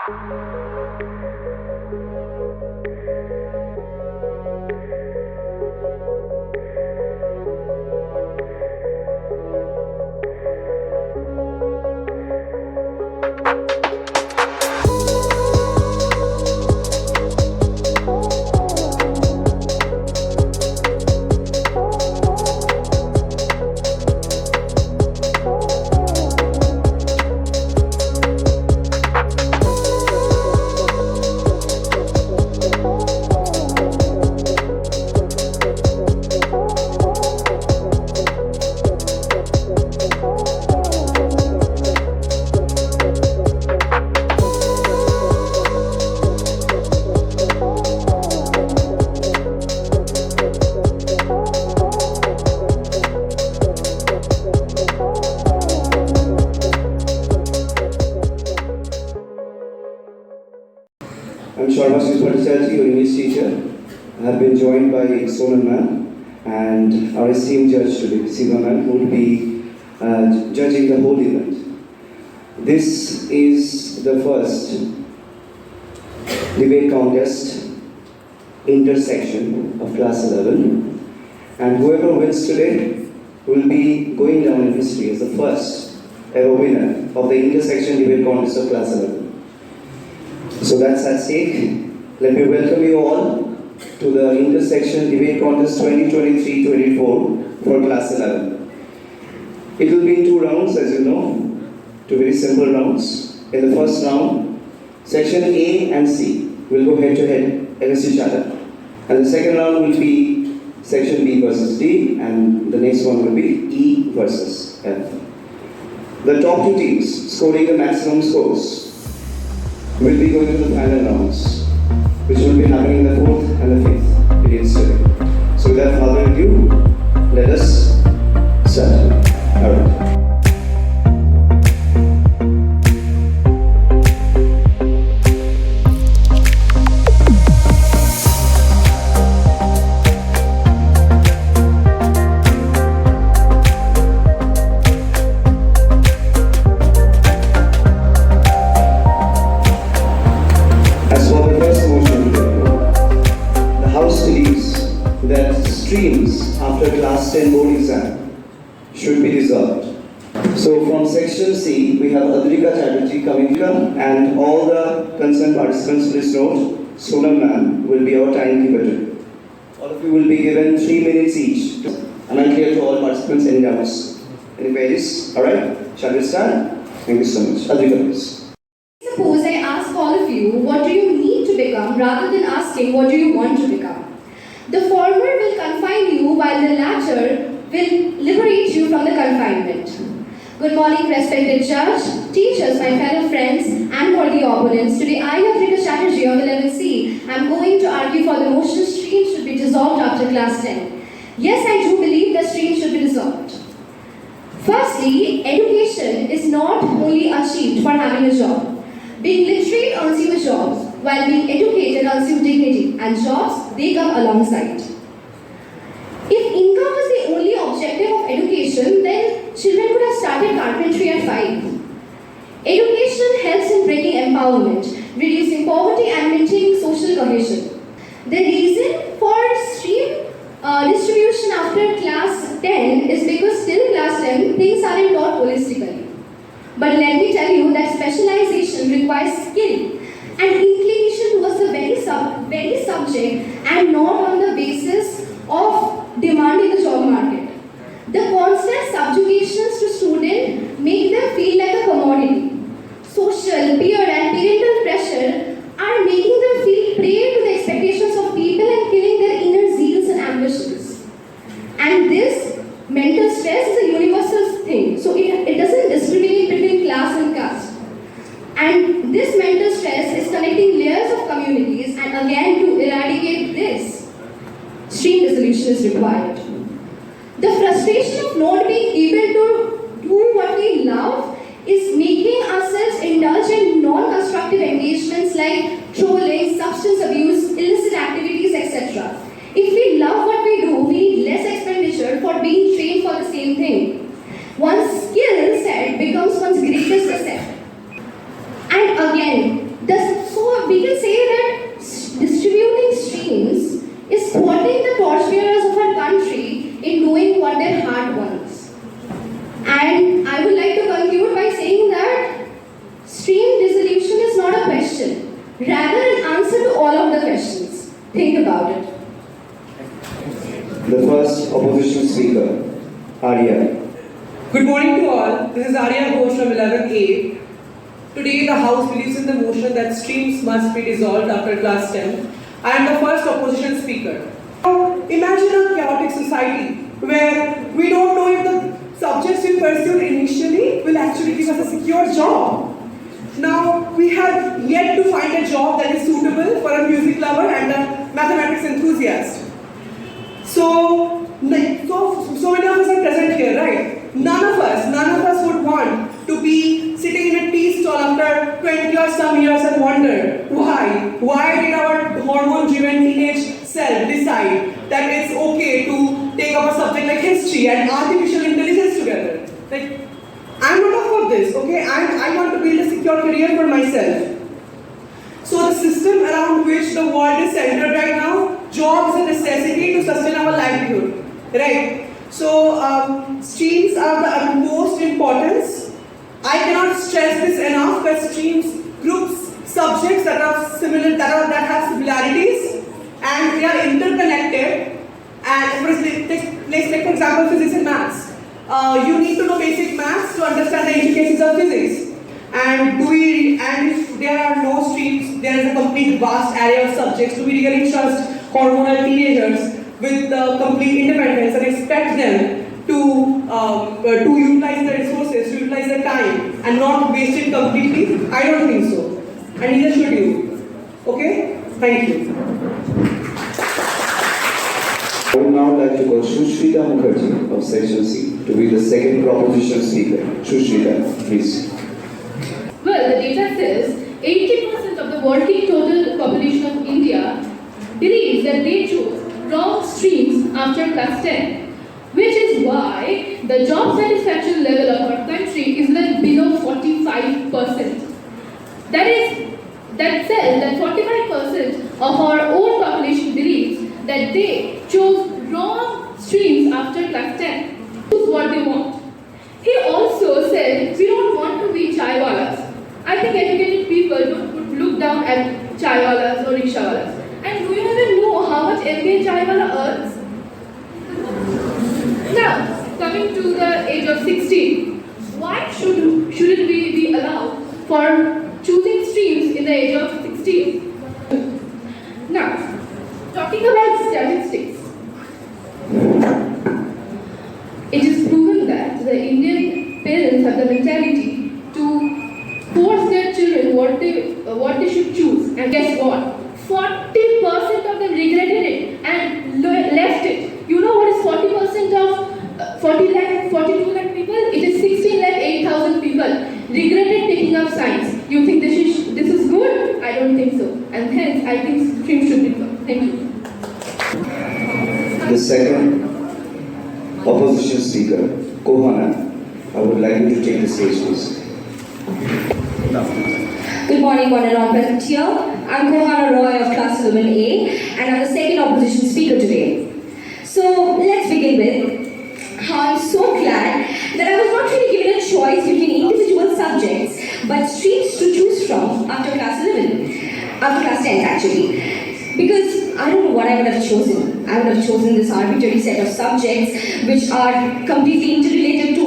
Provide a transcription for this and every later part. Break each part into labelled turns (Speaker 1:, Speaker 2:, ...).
Speaker 1: I'm Sharma Sripaticharji, your English teacher. I have been joined by Sonal ma'am and our esteemed judge today, Siva ma'am, who will be judging the whole event. This is the first debate contest intersection of class 11, and whoever wins today will be going down in history as the first ever winner of the intersection debate contest of class 11. So that's at stake. Let me welcome you all to the intersection debate contest 2023-24 for class 11. It will be in 2 rounds, as you know, 2 very simple rounds. In the first round, section A and C will go head to head against each other. And the second round will be section B versus D, and the next one will be E versus F. The top 2 teams scoring the maximum scores will be going to the final rounds, which will be happening in the 4th and the 5th periods today. So without further ado, let us start. Alright. Streams after class 10 board exam should be dissolved. So from section C, we have Adrika Chatterjee coming, and all the concerned participants, please note, Sonal ma'am will be our timekeeper today. All of you will be given 3 minutes each. Am I clear to all participants? Any doubts? Any queries? Alright, shall we start? Thank you so much. Adrika, please.
Speaker 2: Suppose I ask all of you, what do you need to become, rather than asking, what do you want to become? The former will confine you, while the latter will liberate you from the confinement. Good morning, respected judge, teachers, my fellow friends, and for the opponents. Today, I, Adrika Chatterjee of 11C, am going to argue for the motion stream should be dissolved after class 10. Yes, I do believe the stream should be dissolved. Firstly, education is not only achieved for having a job. Being literate earns you a job, while being educated earns you dignity, and jobs, they come alongside. If income was the only objective of education, then children could have started carpentry at 5. Education helps in breaking empowerment, reducing poverty, and maintaining social cohesion. The reason for stream distribution after class 10 is because till class 10, things aren't taught holistically. But let me tell you that specialization requires skill and inclination towards the very subject, and not on the basis of demand in the job market. The constant subjugations to students make them feel like a commodity. Social, peer, and parental pressure are making them feel prey to the expectations of people and killing their inner zeals and ambitions. And this mental stress is a universal thing, so it doesn't discriminate between class and caste. And this mental stress is connecting layers of communities, and again, to eradicate this, stream dissolution is required. The frustration of not being able to do what we love is making ourselves indulge in non-constructive engagements like trolling, substance abuse, illicit activities, etc. If we love what we do, we need less expenditure for being trained for the same thing. One's skill set becomes one's greatest asset. And again, the Think about it.
Speaker 1: The first opposition speaker, Arya.
Speaker 3: Good morning to all. This is Arya Ghosh from 11A. Today the House believes in the motion that streams must be dissolved after class 10. I am the first opposition speaker. Now, imagine a chaotic society where we don't know if the subjects we pursued initially will actually give us a secure job. Now, we have yet to find a job that is suitable for a music lover and a mathematics enthusiast. So many of us are present here, right? None of us would want to be sitting in a tea stall after 20 or some years and wonder why did our hormone-driven teenage self decide that it's okay to take up a subject like history and artificial intelligence together? Like, I'm not up for this, okay? I want to build a secure career for myself. So the system around which the world is centered right now, job is a necessity to sustain our livelihood, right? So streams are the utmost importance. I cannot stress this enough, that streams groups subjects that are similar, that have similarities, and they are interconnected. And let's for example physics and maths. You need to know basic maths to understand the intricacies of physics. And if there are no streams, there is a complete vast array of subjects. Do we really trust hormonal teenagers with complete independence and expect them to utilize their resources, to utilize their time and not waste it completely? I don't think so. And neither should you. Okay? Thank you.
Speaker 1: I would now like to call Sushrita Mukherjee of Section C to be the second proposition speaker. Sushrita, please.
Speaker 2: Well, the data says 80% of the working total population of India believes that they chose wrong streams after class 10, which is why the job satisfaction level of our country is like below 45%. That says that 45% of our own population believes that they chose wrong streams after class 10. Choose what they want. He also said we don't want to be chaiwalas. I think educated people don't look down at chaiwalas or rickshawalas. And do you even know how much MBA chaiwala earns? Now, coming to the age of 16, why shouldn't we be allowed for choosing streams in the age of 16? Now, talking about statistics, it is proven that the Indian parents have the mentality to force their children what they should choose. And guess what? 40% of them regretted it and left it. You know what is 40% of 42 lakh people? It is 16 lakh 8,000 people regretted taking up science. You think this is good? I don't think so. And hence, I think stream should be good. Thank you.
Speaker 1: The second opposition speaker, Kohana. I would like you to take the stage, please.
Speaker 4: Good morning, one and all present here. I'm Kohana Roy of Class 11A, and I'm the second opposition speaker today. So let's begin with how I'm so glad that I was not really given a choice between individual subjects, but streams to choose from after class 10 actually. Because I don't know what I would have chosen. I would have chosen this arbitrary set of subjects which are completely not related to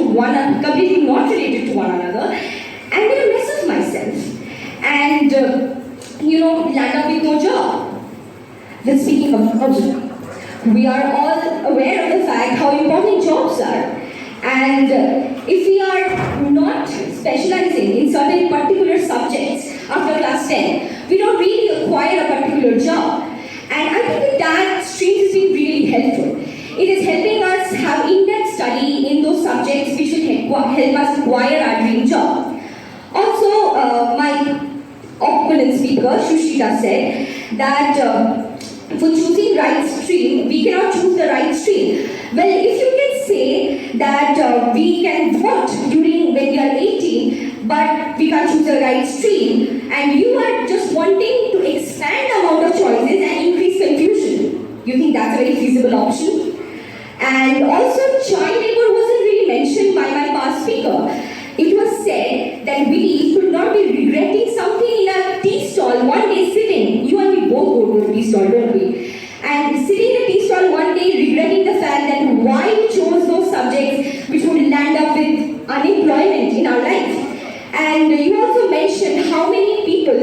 Speaker 4: one another, and then I mess up myself and land up with no job. Then speaking of jobs, we are all aware of the fact how important jobs are, and if we are not specializing in certain particular subjects after class 10, we don't really acquire a particular job. And I think with that, streams has been really helpful. It is helping us have in-depth study in those subjects which will help us acquire our dream job. Also, my opponent speaker, Sushrita, said that for choosing right stream, we cannot choose the right stream. Well, if you can say that we can vote when we are 18, but we can't choose the right stream, and you are just wanting to expand the amount of choices and increase confusion, you think that's a very feasible option? And also, child labor wasn't really mentioned by my past speaker. It was said that we should not be regretting something in a tea stall one day sitting. You and me both go to a tea stall, don't we? And you also mentioned how many people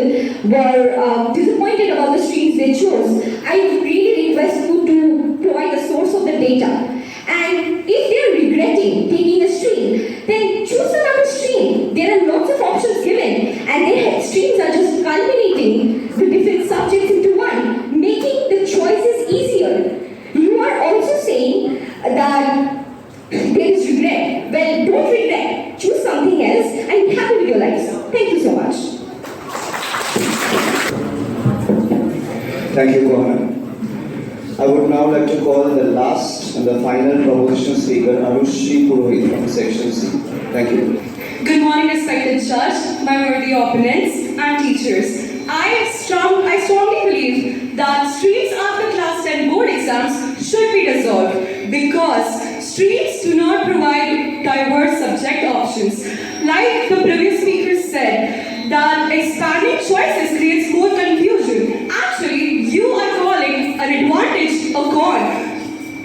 Speaker 4: were disappointed about the streams they chose. I really request you to provide the source of the data. And if they are regretting taking a stream, then choose another stream. There are lots of options given, and their streams are just culminating the different subjects into one, making the choices easier. You are also saying that there is regret. Well, don't regret. Choose something else and be happy with your lives. Thank you so much.
Speaker 1: Thank you, Kohana. I would now like to call the last and the final proposition speaker, Arushi Purohit from Section C. Thank you.
Speaker 5: Good morning, respected judge, my worthy opponents, and teachers. I strongly believe that streams after class 10 board exams should be dissolved because streams do not provide diverse subject options. Like the previous speaker said, that expanding choices creates more confusion. Actually, you are calling an advantage a con.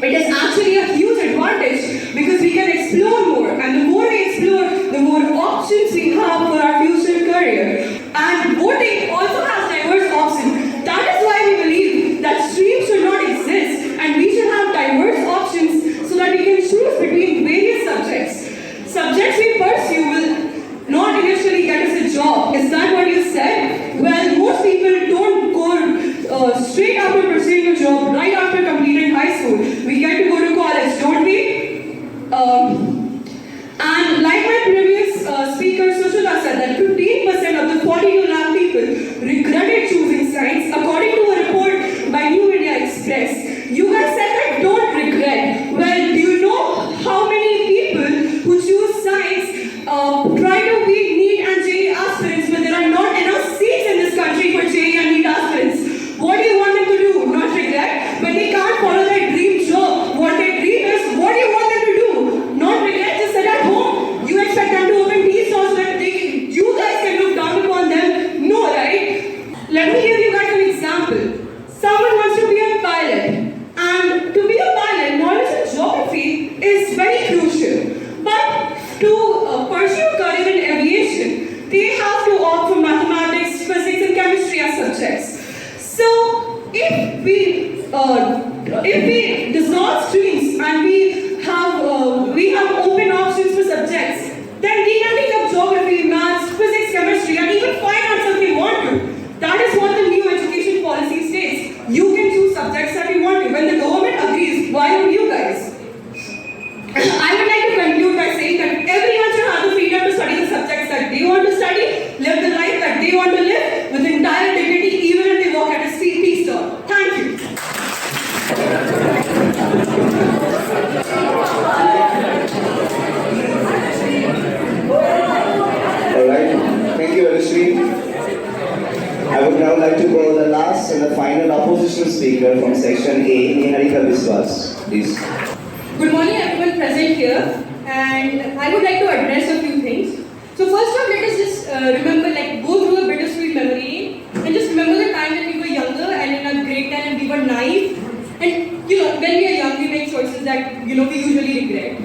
Speaker 5: It is actually a huge advantage because we can explore more, and the more we explore, the more options we have for our future career. And voting also has diverse options. That is why we believe that streams should not exist and we should have diverse options so that we can choose between various subjects. Subjects we pursue will not initially get us a job. Is that what you said? Well, most people don't go straight after pursuing a job, right after completing high school. We get to go to college, don't we? And like my previous speaker, Sushila said that 15% of the 42 lakh people regretted choosing science according to a report by New India Express. You guys said that don't regret. Well, do you know how many people who choose science try to be NEET and JEE aspirants, but there are not enough seats in this country for JEE and NEET aspirants? What do you want them to do? Not regret? But they can't follow their dream job. What their dream is, what do you want them to do? Not regret, just sit at home. You expect them to open tea stalls so that you guys can look down upon them? No, right? Let me give you guys an example. Someone wants to be a pilot. And to be a pilot, knowledge in geography is very crucial. But to pursue a career in aviation, they have to opt for mathematics, physics, and chemistry as subjects. So, if we dissolve streams and we have open options for subjects, then we can take up geography, maths, physics, chemistry, and even finance if we want to. That is what the new education policy states. You can choose subjects that you want to. When the government agrees, why don't you guys? I would like to conclude by saying that everyone should have the freedom to study the subjects that they want to study, live the life that they want to live with entire dignity, even if they work at a tea stall. Thank you.
Speaker 1: Alright, thank you, Arushi. I would now like to call the last and the final opposition speaker from Section A, Niharika Biswas. Please.
Speaker 5: Good morning, everyone present here, and I would like to address a few things. So first off, let us just remember, go through a bittersweet memory, and just remember the time when we were younger and in our grade 10 and we were naive. And when we are young, we make choices that we usually regret.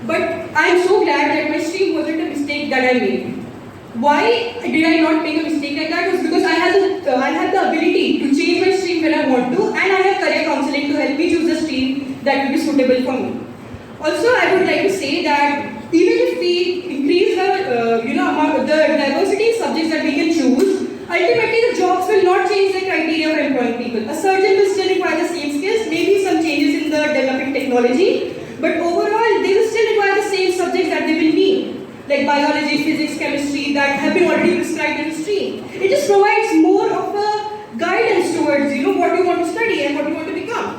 Speaker 5: But I'm so glad that my stream wasn't a mistake that I made. Why did I not make a mistake like that? Was because I had the ability to change my stream when I want to, and I have career counseling to help me choose a stream that will be suitable for me. Also, I would like to say that even if we increase the diversity in subjects that we can choose, ultimately the jobs will not change the criteria for employing people. A surgeon will still require the same skills, maybe some changes in the developing technology, but overall they will still require the same subjects that they will need, like biology, physics, chemistry, that have been already prescribed in the stream. It just provides more of a guidance towards what you want to study and what you want to become.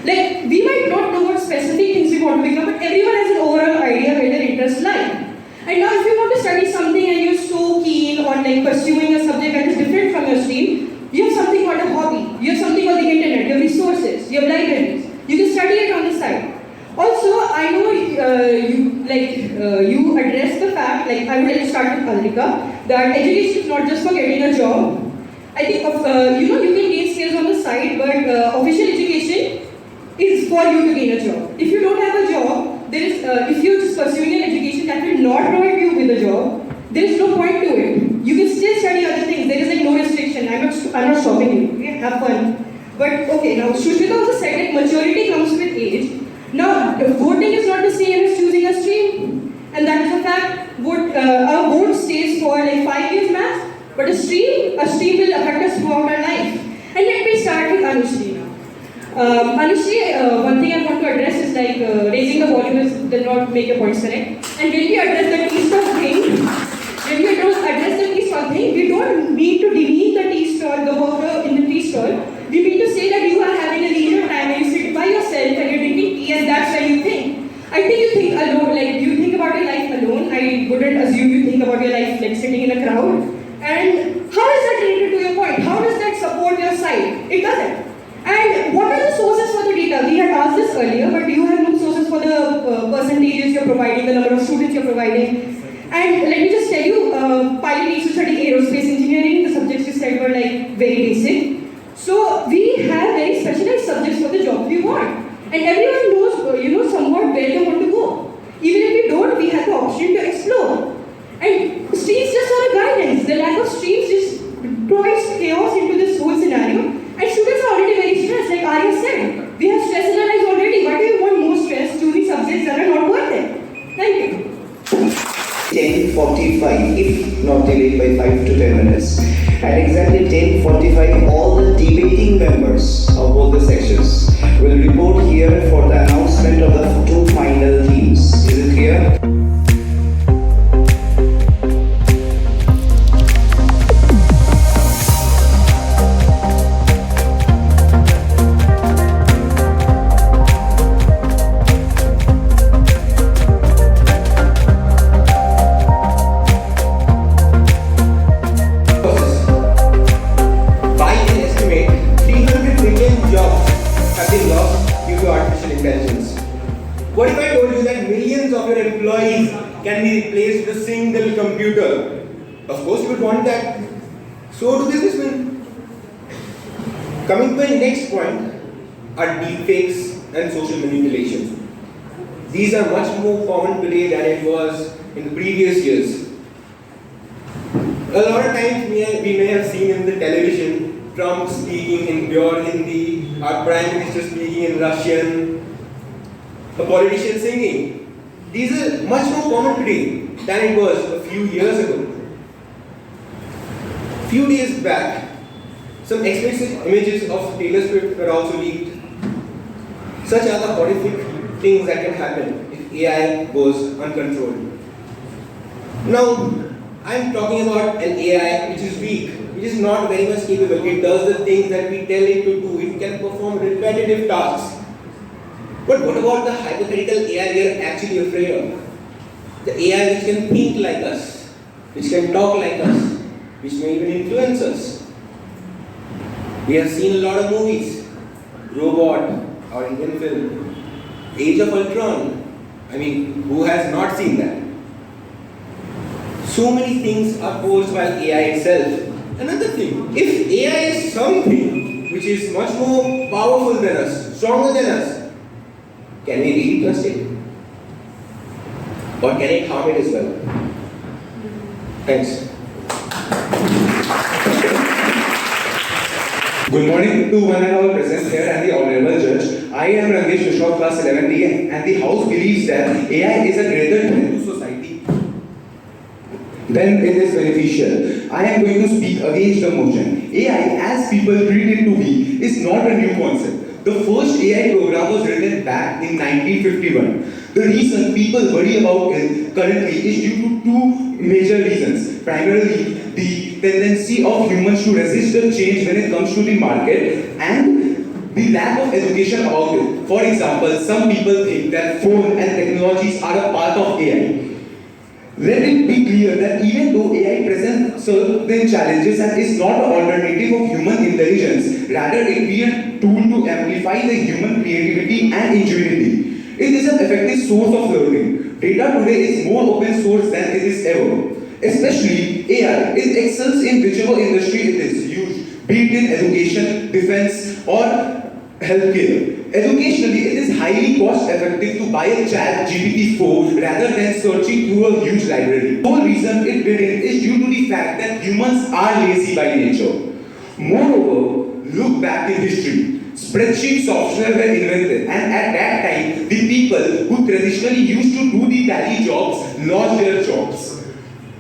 Speaker 5: Like, we might not know what specific things we want to become, but everyone has an overall idea where their interests lie. And now if you want to study something and you're so keen on pursuing a subject that is different from your stream, you have something called a hobby, you have something on the internet, you have resources, you have libraries. You can study it on the side. Also, I know you address the fact, I would like to start with Alrika, that education is not just for getting a job. I think you can gain skills on the side, but official education is for you to gain a job. If you don't have a job, if you're just pursuing an education that will not provide you with a job, there is no point to it. You can still study other things. There is like no restriction. I'm not stopping you. Okay, have fun. But okay, now Shushmita also said that maturity comes with age. Now, voting is not the same as choosing a stream, and that is a fact. Our vote stays for like 5 years max, but a stream will affect us throughout our life. And let me start with Anushri now. Anushri, one thing I want to address is like raising the volume does not make your points correct. And when we address the tea stall thing, we don't need to demean the tea stall, the worker in the tea stall. We mean to say that you are having a leisure time and you sit by yourself and you're drinking tea, and that's when you think. I think you think alone, like you think about your life alone. I wouldn't assume you think about your life like sitting in a crowd. And how is that related to your point? How does that support your side? It doesn't. And what are the sources for the data? We had asked this earlier, but you have no sources for the percentages you're providing, the number of students you're providing. And let me just tell you, pilot needs to study aerospace engineering. The subjects you said were like very basic. So we have very specialized subjects for the job we want. And everyone knows, somewhat where they want to go. Even if we don't, we have the option to explore. And streams just are a guidance. The lack of streams just provides chaos into this whole scenario. And students are already very stressed, like Arya said. We have stress in our lives already. Why do you want more stress choosing subjects that are not worth it? Thank you.
Speaker 1: 10:45, if not delayed by 5 to 10 minutes. At exactly 10:45, all the debating members of both the sections will report here for the announcement of the 2 final teams. Is it clear?
Speaker 6: What if I told you that millions of your employees can be replaced with a single computer? Of course you would want that. So do businessmen. Coming to the next point are deepfakes and social manipulations. These are much more common today than it was in the previous years. A lot of times we may have seen in the television Trump speaking in pure Hindi, our Prime Minister speaking in Russian, a politician singing. These are much more common today than it was a few years ago. Few days back, some explicit images of Taylor Swift were also leaked. Such are the horrific things that can happen if AI goes uncontrolled. Now, I'm talking about an AI which is weak, which is not very much capable. It does the things that we tell it to do. It can perform repetitive tasks. But what about the hypothetical AI we are actually afraid of? The AI which can think like us, which can talk like us, which may even influence us. We have seen a lot of movies. Robot, or Indian film. Age of Ultron. I mean, who has not seen that? So many things are posed by AI itself. Another thing, if AI is something which is much more powerful than us, stronger than us, can we really trust it? Or can it harm it as well? Thanks.
Speaker 7: Good morning to one and all present here and the Honorable Judge. I am Rangesh Vishwa, class 11D, and the House believes that AI is a greater threat to society than it is beneficial. I am going to speak against the motion. AI, as people treat it to be, is not a new concept. The first AI program was written back in 1951. The reason people worry about it currently is due to 2 major reasons. Primarily, the tendency of humans to resist the change when it comes to the market, and the lack of education about it. For example, some people think that phone and technologies are a part of AI. Let it be clear that even though AI presents certain challenges and is not an alternative of human intelligence, rather it be a tool to amplify the human creativity and ingenuity. It is an effective source of learning. Data today is more open source than it is ever. Especially AI, it excels in whichever industry it is used, be it in education, defense, or healthcare. Educationally, it is highly cost effective to buy a chat GPT-4 rather than searching through a huge library. The whole reason it didn't is due to the fact that humans are lazy by nature. Moreover, look back in history. Spreadsheet software were invented, and at that time, the people who traditionally used to do the tally jobs lost their jobs.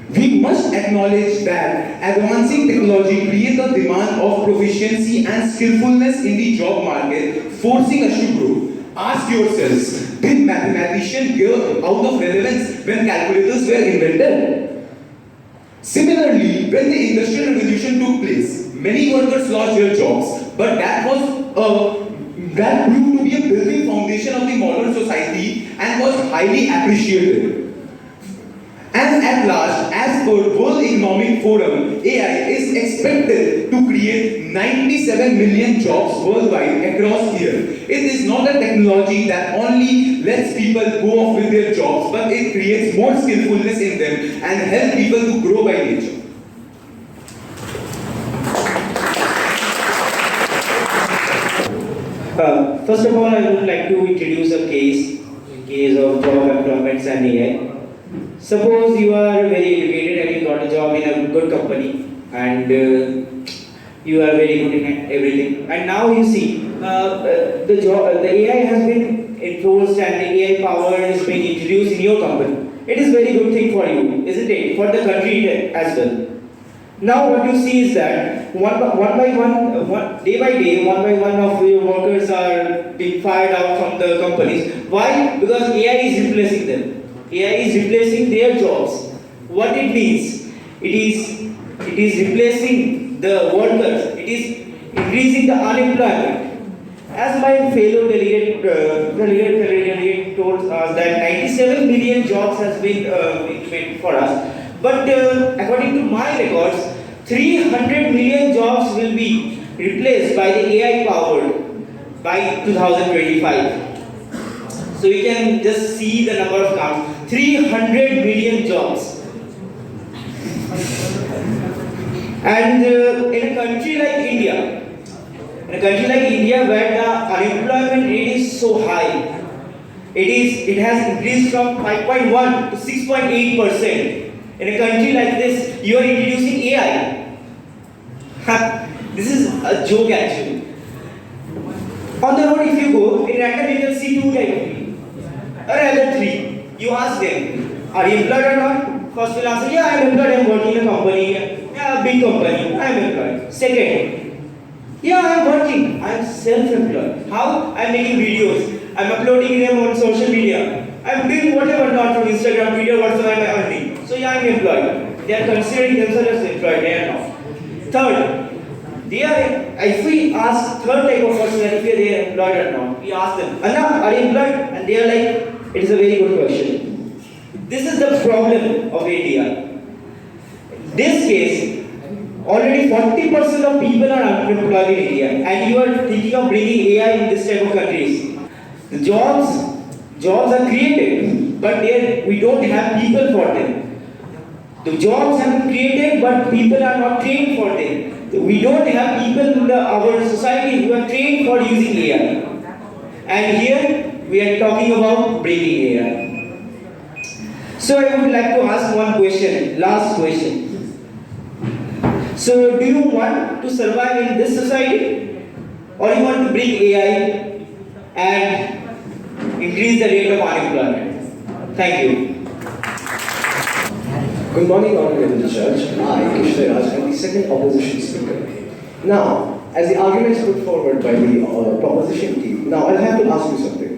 Speaker 7: We must acknowledge that advancing technology creates a demand of proficiency and skillfulness in the job market, forcing us to grow. Ask yourselves, did mathematicians go out of relevance when calculators were invented? Similarly, when the Industrial Revolution took place, many workers lost their jobs, but that proved to be a building foundation of the modern society and was highly appreciated. And at last, as per World Economic Forum, AI is expected to create 97 million jobs worldwide across year. It is not a technology that only lets people go off with their jobs, but it creates more skillfulness in them and helps people to grow by nature.
Speaker 8: First of all, I would like to introduce a case of job employments and AI. Suppose you are very educated and you got a job in a good company and you are very good in everything. And now you see the AI has been enforced and the AI power is being introduced in your company. It is a very good thing for you, isn't it? For the country as well. Now what you see is that day by day, one by one of your workers are being fired out from the companies. Why? Because AI is replacing them. AI is replacing their jobs. What it means? It is replacing the workers. It is increasing the unemployment. As my fellow delegate told us that 97 million jobs has been implemented for us. But according to my records, 300 million jobs will be replaced by the AI powered by 2025. So you can just see the number of counts. 300 million jobs. And in a country like India, where the unemployment rate is so high, it has increased from 5.1 to 6.8%. In a country like this, you are introducing AI. This is a joke actually. On the road, if you go, in random you can see two types of people, or rather three. You ask them, are you employed or not? First will answer, yeah, I am employed, I am working in a company, yeah, a big company, I am employed. Second, yeah, I am working, I am self-employed. How? I am making videos, I am uploading them on social media. I am doing whatever, not from Instagram, Twitter, whatsoever I am earning. So yeah, I am employed. They are considering themselves as employed, they are not. Third, if we ask third type of person if they are employed or not, we ask them, Anna, are you employed? And they are like, it is a very good question. This is the problem of India. This case, already 40% of people are unemployed in India, and you are thinking of bringing AI in this type of countries. The jobs are created, but we don't have people for them. The jobs have been created, but people are not trained for them. We don't have people in our society who are trained for using AI. And here we are talking about bringing AI. So I would like to ask one question, last question. So do you want to survive in this society, or you want to bring AI and increase the rate of unemployment? Thank you.
Speaker 1: Good morning, Honorable Judge. I, Krishnaraj, am the second opposition speaker. Now, as the arguments put forward by the proposition team, now I'll have to ask you something.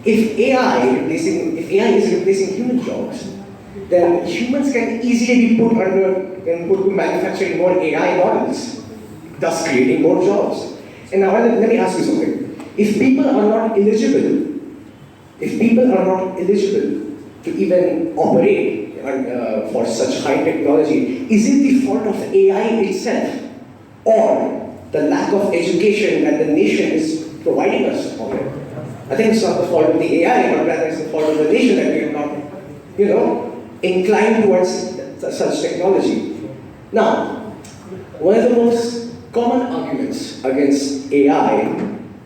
Speaker 1: If AI is replacing human jobs, then humans can easily be put to manufacturing more AI models, thus creating more jobs. And now let me ask you something. If people are not eligible to even operate for such high technology, is it the fault of AI itself, or the lack of education that the nation is providing us for it? I think it's not the fault of the AI, but rather it's the fault of the nation that we are not, inclined towards such technology. Now, one of the most common arguments against AI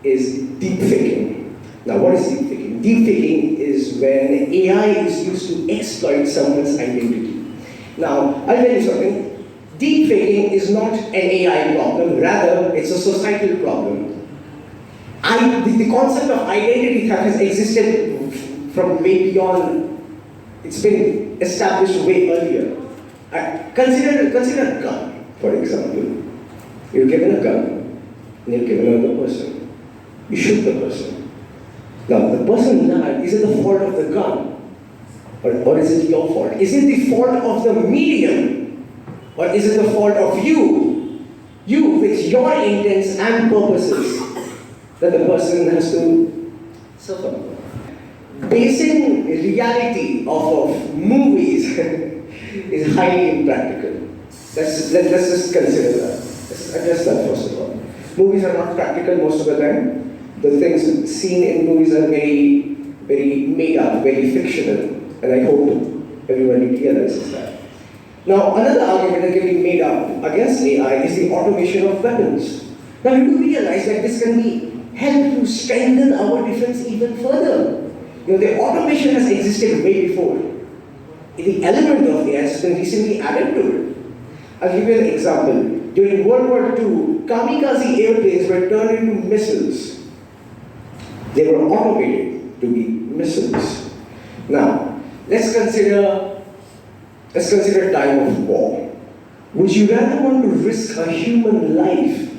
Speaker 9: is deepfaking. Now, what is deepfaking? Deepfaking is when AI is used to exploit someone's identity. Now, I'll tell you something. Deepfaking is not an AI problem, rather, it's a societal problem. The concept of identity theft has existed from way beyond, it's been established way earlier. Consider a gun, for example. You're given a gun, and you're given another person. You shoot the person. Now, the person died, is it the fault of the gun? Or is it your fault? Is it the fault of the medium? Or is it the fault of you? You, with your intents and purposes, that the person has to suffer. Basing reality off of movies is highly impractical. Let's just consider that. Let's address that first of all. Movies are not practical most of the time. The things seen in movies are very, very made up, very fictional. And I hope everybody realizes that. Now, another argument that can be made up against AI is the automation of weapons. Now, you do realize that this can help to strengthen our defense even further. The automation has existed way before. The element of AI has been recently added to it. I'll give you an example. During World War II, kamikaze airplanes were turned into missiles. They were automated to be missiles. Now, let's consider time of war. Would you rather want to risk a human life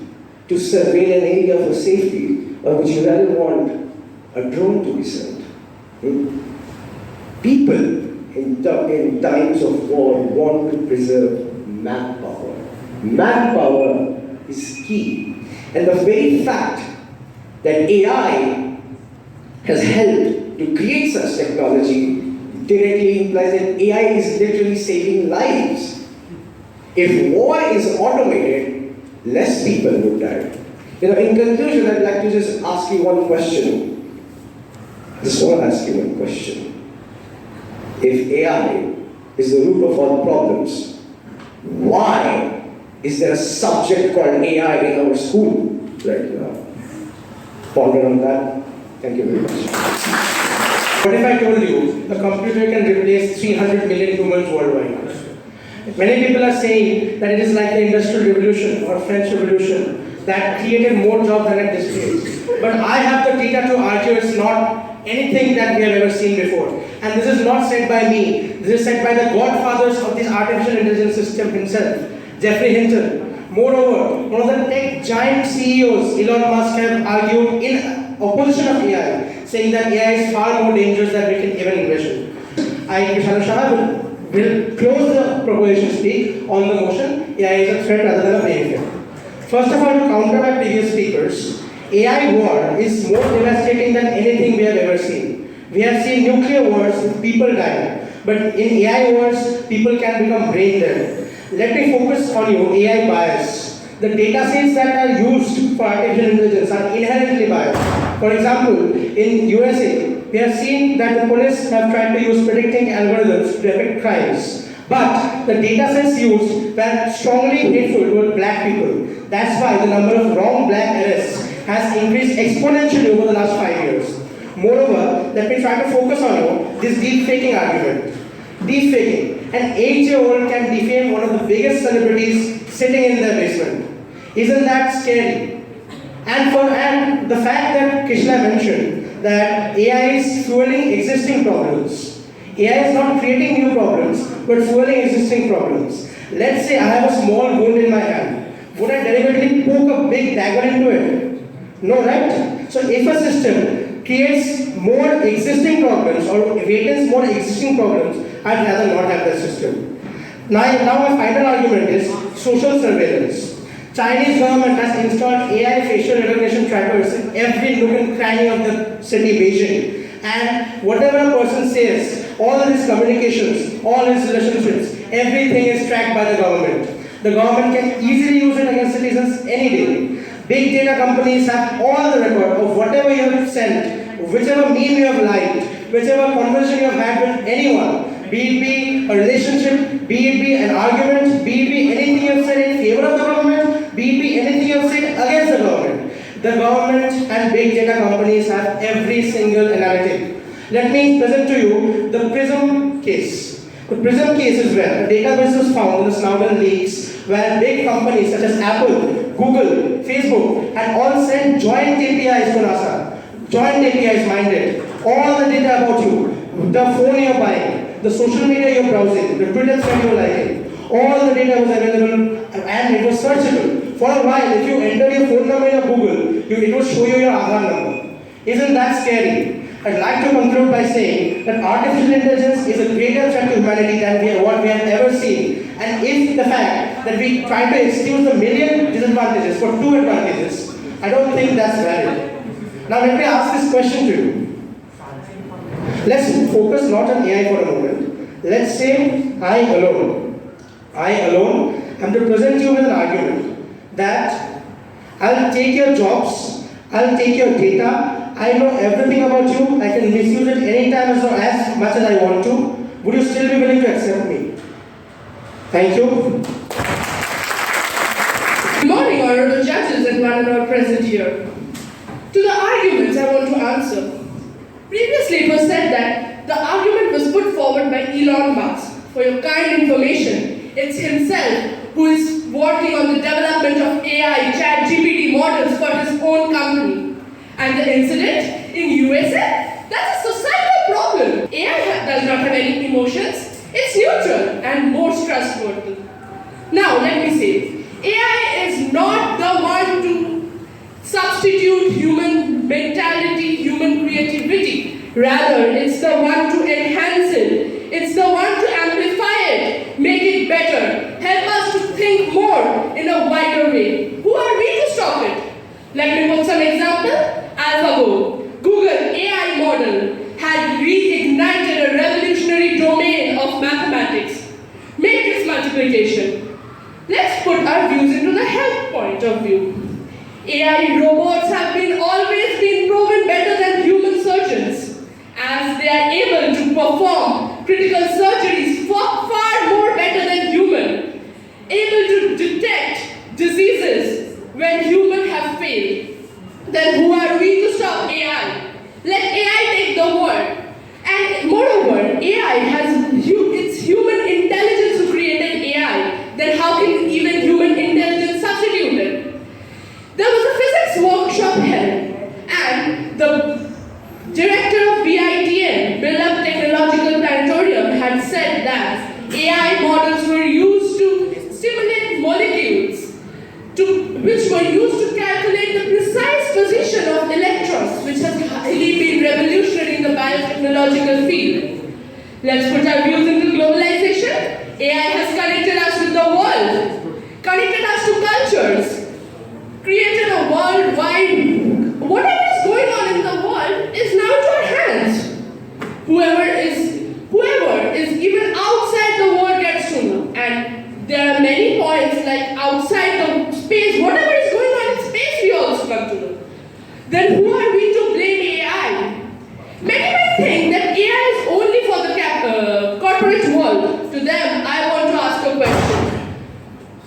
Speaker 9: to surveil an area for safety, or would you rather want a drone to be sent? People in times of war want to preserve manpower. Manpower is key. And the very fact that AI has helped to create such technology directly implies that AI is literally saving lives. If war is automated, less people would die. In conclusion, I'd like to just ask you one question. I just want to ask you one question. If AI is the root of all problems, why is there a subject called AI in our school right now? Ponder on that. Thank you very much.
Speaker 10: What if I told you a computer can replace 300 million humans worldwide? Many people are saying that it is like the Industrial Revolution or French Revolution that created more jobs than it displaced. But I have the data to argue it's not anything that we have ever seen before. And this is not said by me. This is said by the godfathers of this artificial intelligence system himself, Jeffrey Hinton. Moreover, one of the tech giant CEOs, Elon Musk, have argued in opposition of AI, saying that AI is far more dangerous than we can even envision. I, Vishal Shah, will close the proposition speak on the motion, AI is a threat rather than a benefit. First of all, to counter my previous speakers, AI war is more devastating than anything we have ever seen. We have seen nuclear wars with people dying, but in AI wars, people can become brain dead. Let me focus on your AI bias. The data sets that are used for artificial intelligence are inherently biased. For example, in USA, we have seen that the police have tried to use predicting algorithms to detect crimes. But the data sets used were strongly hateful toward black people. That's why the number of wrong black arrests has increased exponentially over the last 5 years. Moreover, let me try to focus on this deepfaking argument. Deepfaking. An 8-year-old can defame one of the biggest celebrities sitting in their basement. Isn't that scary? And the fact that Krishna mentioned that AI is fueling existing problems. AI is not creating new problems, but fueling existing problems. Let's say I have a small wound in my hand. Would I deliberately poke a big dagger into it? No, right? So if a system creates more existing problems or awakens more existing problems, I'd rather not have that system. Now my final argument is social surveillance. Chinese government has installed AI facial recognition trackers in every nook and cranny of the city Beijing. And whatever a person says, all his communications, all his relationships, everything is tracked by the government. The government can easily use it against citizens any day. Big data companies have all the record of whatever you have sent, whichever meme you have liked, whichever conversation you have had with anyone, be it be a relationship, be it be an argument, be it be anything you have said in favor of the government, be it be anything you have said against the government. The government and big data companies have every single analytic. Let me present to you the PRISM case. The PRISM case is where a database was found in the Snowden leaks where big companies such as Apple, Google, Facebook had all sent joint APIs to NASA. Joint APIs minded. All the data about you, the phone you're buying, the social media you're browsing, the Twitter thread you're liking, all the data was available and it was searchable. For a while, if you entered your phone number in Google, it would show you your Aadhaar number. Isn't that scary? I'd like to conclude by saying that artificial intelligence is a greater threat to humanity than what we have ever seen. And if the fact that we try to excuse the million disadvantages for 2 advantages, I don't think that's valid. Now let me ask this question to you. Let's focus not on AI for a moment. Let's say I alone am to present you with an argument that I'll take your jobs, I'll take your data, I know everything about you, I can misuse it anytime as much as I want to. Would you still be willing to accept me? Thank you.
Speaker 3: Good morning, honorable judges and one and all present here. To the arguments I want to answer. Previously it was said that the argument was put forward by Elon Musk. For your kind information, it's himself who is working on the development of AI ChatGPT models for his own company. And the incident in USA? That's a societal problem. AI does not have any emotions. It's neutral and most trustworthy. Now let me say, AI is not the one to substitute human mentality, human creativity. Rather, it's the one to enhance it. It's the one to amplify it, make it better, help us to think more in a wider way. Who are we to stop it? Let me put some example. AlphaGo, Google AI model, had reignited a revolutionary domain of mathematics, matrix multiplication. Let's put our views into the health point of view. AI robots have always been proven better than human surgeons, as they are able to perform critical surgeries far more better than human, able to detect diseases when humans have failed. Then who are we to stop AI? Let AI take the world. And moreover, AI it's human intelligence who created AI. Then how can even human intelligence substitute it? There was a physics workshop held, and the director of BITM, Build-Up Technological Planetarium, had said that AI models were used to stimulate molecules which were used to calculate the precise position of electrons, which has highly been revolutionary in the biotechnological field. Let's put our views into globalization. AI has connected us with the world, connected us to cultures, created a worldwide. Whatever is going on in the world is now to our hands. Whoever is even outside the world gets to know. And there are many points like outside the space, whatever is going on in space, we also come to know. Then who are we to blame AI? Many might think that AI is only for the corporate world. To them, I want to ask a question.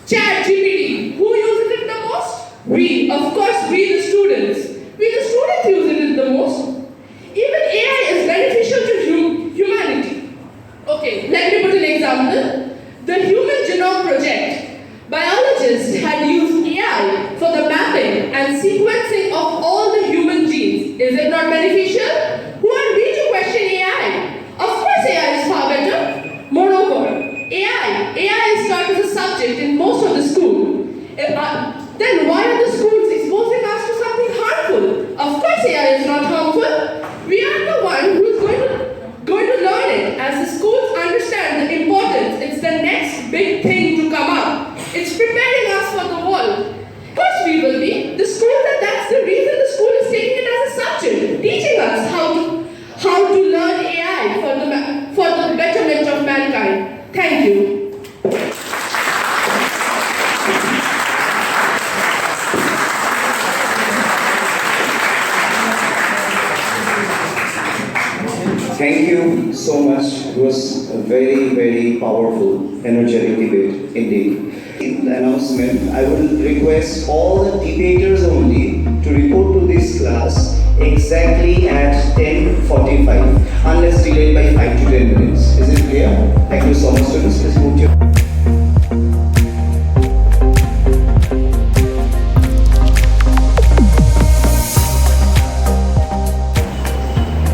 Speaker 3: ChatGPT, who uses it the most? We, of course, we the students. We the students use it the most. Even AI is beneficial to humanity. Okay, let me put an example. The Human Genome Project. Biologists had used AI for the mapping and sequencing of all the human genes. Is it not beneficial? Who are we to question AI? Of course AI is far better. Moreover, AI is taught as a subject in most of the school. Then why are the schools exposing us to something harmful? Of course AI is not harmful. We are the one who is going to learn it. As the schools understand the importance, it's the next big thing to come up. It's preparing us for the world. Of course we will be. The school, that's the reason the school is taking it as a subject, teaching us how to learn AI for the betterment of mankind. Thank you.
Speaker 1: Thank you so much. It was a very, very powerful, energetic debate indeed. The announcement, I will request all the debaters only to report to this class exactly at 10:45, unless delayed by 5 to 10 minutes. Is it clear? Thank you so much, students. Please move to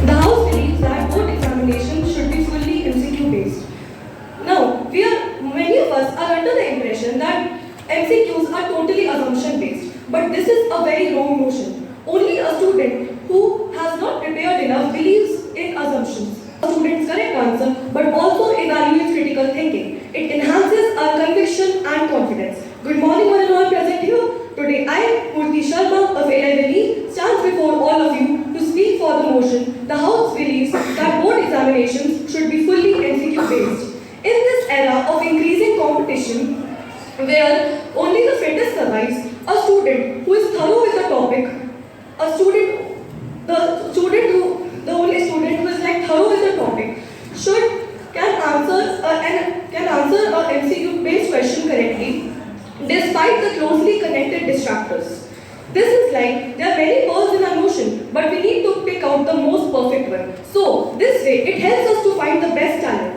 Speaker 5: The House believes that board examinations should be fully MCQ based. Now, many of us are under the impression that MCQs are totally assumption based, but this is a very wrong notion. Only a student who has not prepared enough believes in assumptions. A student's correct answer, but also evaluates critical thinking. It enhances our conviction and confidence. Good morning, one and all present here. Today, I, Murthy Sharma of 11E, stands before all of you to speak for the motion. The House believes that board examinations should be fully MCQ based. In this era of increasing competition, where only the fittest survives, a student who is thorough with the topic, the only student who is like thorough with the topic, can answer a MCQ based question correctly, despite the closely connected distractors. This is like, there are many pearls in our motion, but we need to pick out the most perfect one. So, this way, it helps us to find the best talent.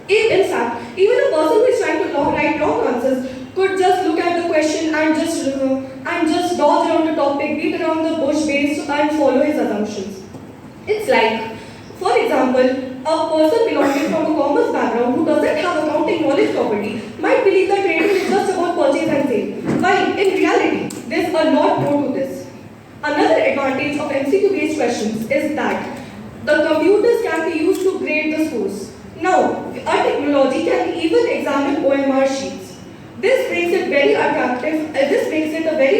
Speaker 5: In fact, even a person who is trying to write wrong answers could just look at the question and just dodge around the topic, beat around the bush based and follow his assumptions. It's like, for example, a person belonging from a commerce background who doesn't have accounting knowledge properly might believe that trading is just about purchase and sale, while in reality, there's a lot more to this. Another advantage of MCQ-based questions is that the computers can be used to grade the scores. Now, our technology can even examine OMR sheets. This makes it a very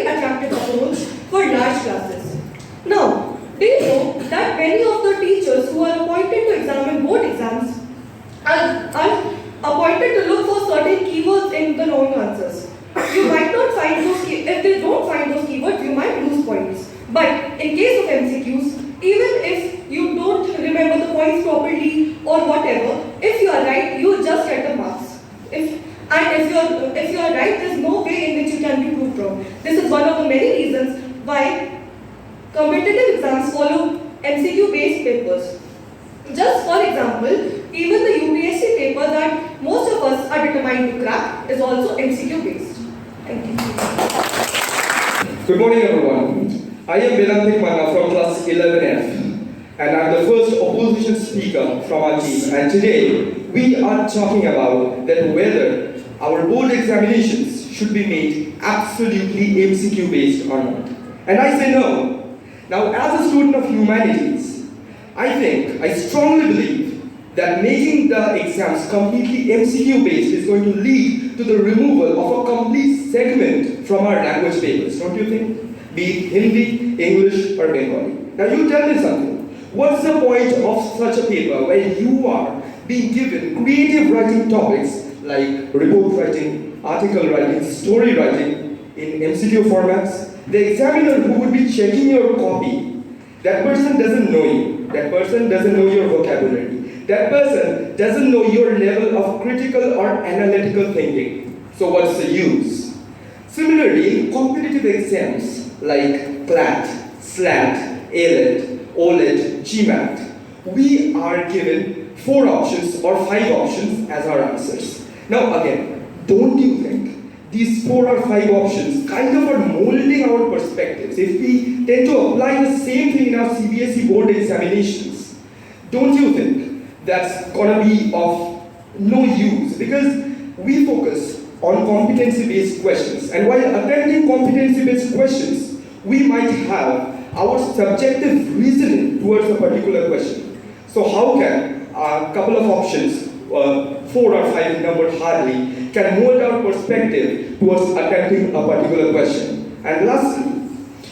Speaker 5: attractive approach for large classes. Now, do you know that many of the teachers who are appointed to examine board exams are appointed to look for certain keywords in the wrong answers? You might not find those if they don't find those keywords, you might lose points. But in case of MCQs, even if you don't remember the points properly or whatever, if you are right, you just get the marks. If you are right, there's no way in which you can be proved wrong. This is one of the many reasons why competitive exams follow MCQ-based papers. Just for example, even the UPSC paper that most of us are determined to crack is also MCQ-based. Thank you.
Speaker 7: Good morning, everyone. I am Vedantik Manna from class 11F, and I'm the first opposition speaker from our team. And today, we are talking about that whether our board examinations should be made absolutely MCQ based or not. And I say no. Now, as a student of humanities, I strongly believe that making the exams completely MCQ based is going to lead to the removal of a complete segment from our language papers, don't you think? Be it Hindi, English, or Bengali. Now you tell me something. What's the point of such a paper where you are being given creative writing topics like report writing, article writing, story writing in MCQ formats? The examiner who would be checking your copy, that person doesn't know you. That person doesn't know your vocabulary. That person doesn't know your level of critical or analytical thinking. So what's the use? Similarly, competitive exams like CLAT, SLAT, ALET, OLET, GMAT, we are given 4 options or 5 options as our answers. Now again, don't you think these 4 or 5 options kind of are molding our perspectives? If we tend to apply the same thing in our CBSE board examinations, don't you think that's gonna be of no use? Because we focus on competency-based questions, and while attempting competency-based questions, we might have our subjective reasoning towards a particular question. So how can a couple of options, 4 or 5 numbered hardly, can mold our perspective towards attempting a particular question? And lastly,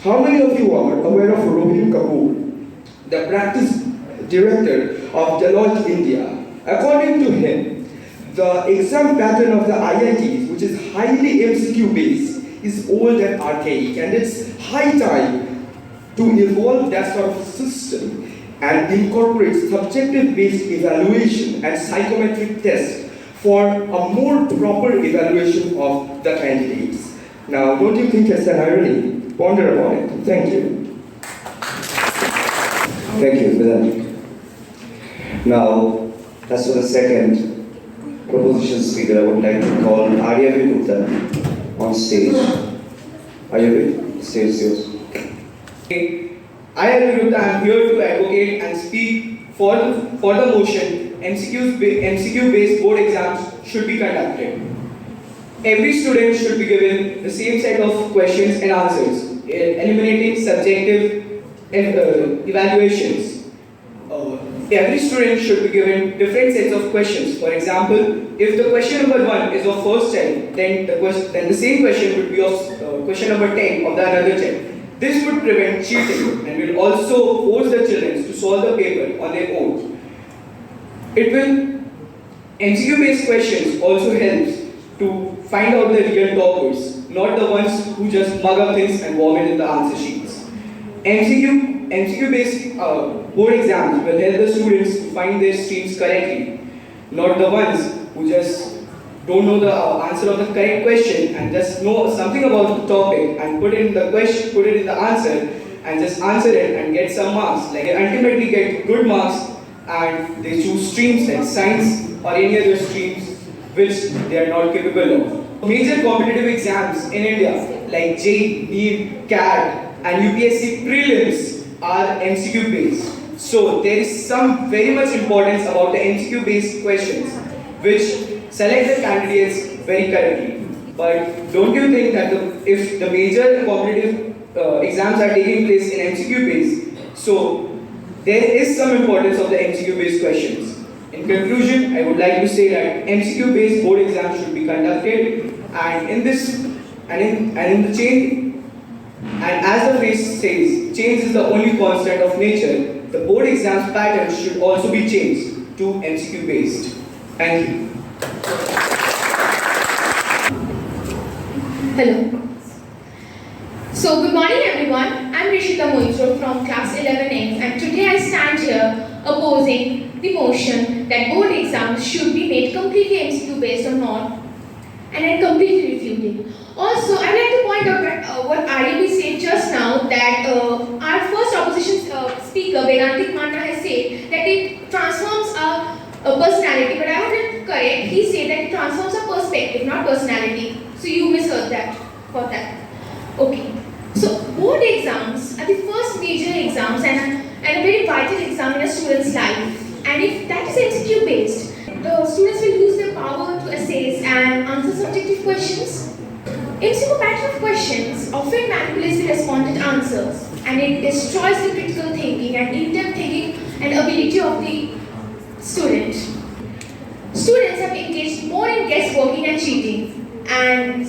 Speaker 7: how many of you are aware of Rohit Kapoor, the practice director of Deloitte India? According to him, the exam pattern of the IITs, which is highly MCQ based, is old and archaic, and it's high time to evolve that sort of system and incorporate subjective based evaluation and psychometric tests
Speaker 6: for a more proper evaluation of the candidates. Now, don't you think it's an irony? Ponder upon it. Thank you.
Speaker 1: Thank you, Vedant. Now, as for the second proposition speaker, I would like to call Arya Gupta on stage. Arya, stage is yours.
Speaker 8: I am here to advocate and speak for the motion MCQ-based board exams should be conducted. Every student should be given the same set of questions and answers, eliminating subjective evaluations. Every student should be given different sets of questions. For example, if the question number 1 is of first 10, then the same question would be of question number 10 of the another 10. This would prevent cheating and will also force the children to solve the paper on their own. MCQ-based questions also helps to find out the real toppers, not the ones who just mug up things and vomit in the answer sheets. MCQ-based board exams will help the students to find their streams correctly, not the ones who just don't know the answer of the correct question and just know something about the topic and put it in the answer and just answer it and get some marks. Like they ultimately get good marks and they choose streams like science or any other streams which they are not capable of. Major competitive exams in India like JEE, NEET, CAT and UPSC prelims are MCQ based. So there is some very much importance about the MCQ based questions which select the candidates very correctly. But don't you think that if the major competitive exams are taking place in MCQ based, so there is some importance of the MCQ based questions. In conclusion, I would like to say that MCQ based board exams should be conducted and in the change, and as the phrase says, change is the only constant of nature, the board exams pattern should also be changed to MCQ based. Thank you.
Speaker 2: Hello. So, good morning everyone. I'm Rishita Moitro from class 11A and today I stand here opposing the motion that board exams should be made completely MCQ based or not, and I'm completely refuting. Also, I'd like to point out that what REB said just now, that our first opposition speaker, Vedantik Manna, has said that it transforms a personality, but I wouldn't correct. He said that it transforms a perspective, not personality. So you misheard that. Got that? Okay. So board exams are the first major exams and a very vital exam in a student's life. And if that is MCQ based, the students will lose their power to assess and answer subjective questions. MCQ pattern of questions often manipulates the respondent answers and it destroys the critical thinking and in-depth thinking and ability of the student. Students have engaged more in guessworking and cheating, and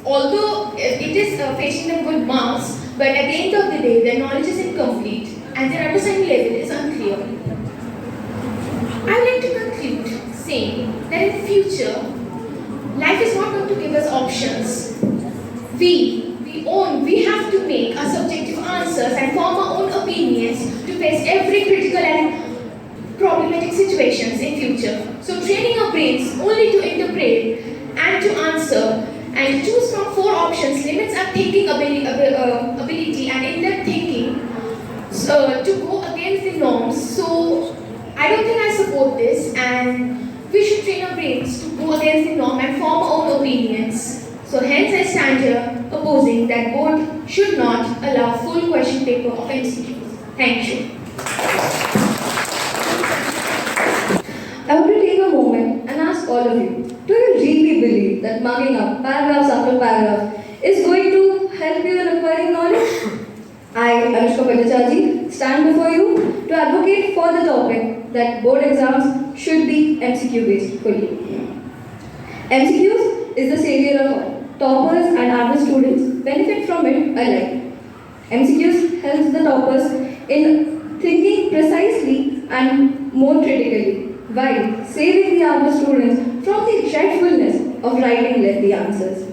Speaker 2: although it is fetching them good marks, but at the end of the day their knowledge is incomplete and their understanding level is unclear. I would like to conclude saying that in future, life is not going to give us options. We have to make our subjective answers and form our own opinions to face every critical and problematic situations in future. So training our brains only to interpret and to answer and choose from 4 options limits our thinking ability and in-depth thinking to go against the norms. So I don't think I support this, and we should train our brains to go against the norm and form our own opinions. So hence I stand here opposing that board should not allow full question paper of MCQs. Thank you.
Speaker 4: I want to take a moment and ask all of you, do you really believe that mugging up paragraphs after paragraph is going to help you in acquiring knowledge? I, Anushka Bhattacharjee, stand before you to advocate for the topic that board exams should be MCQ based fully. MCQs is the savior of all. Toppers and average students benefit from it alike. MCQs helps the toppers in thinking precisely and more critically, while saving the average students from the dreadfulness of writing lengthy answers.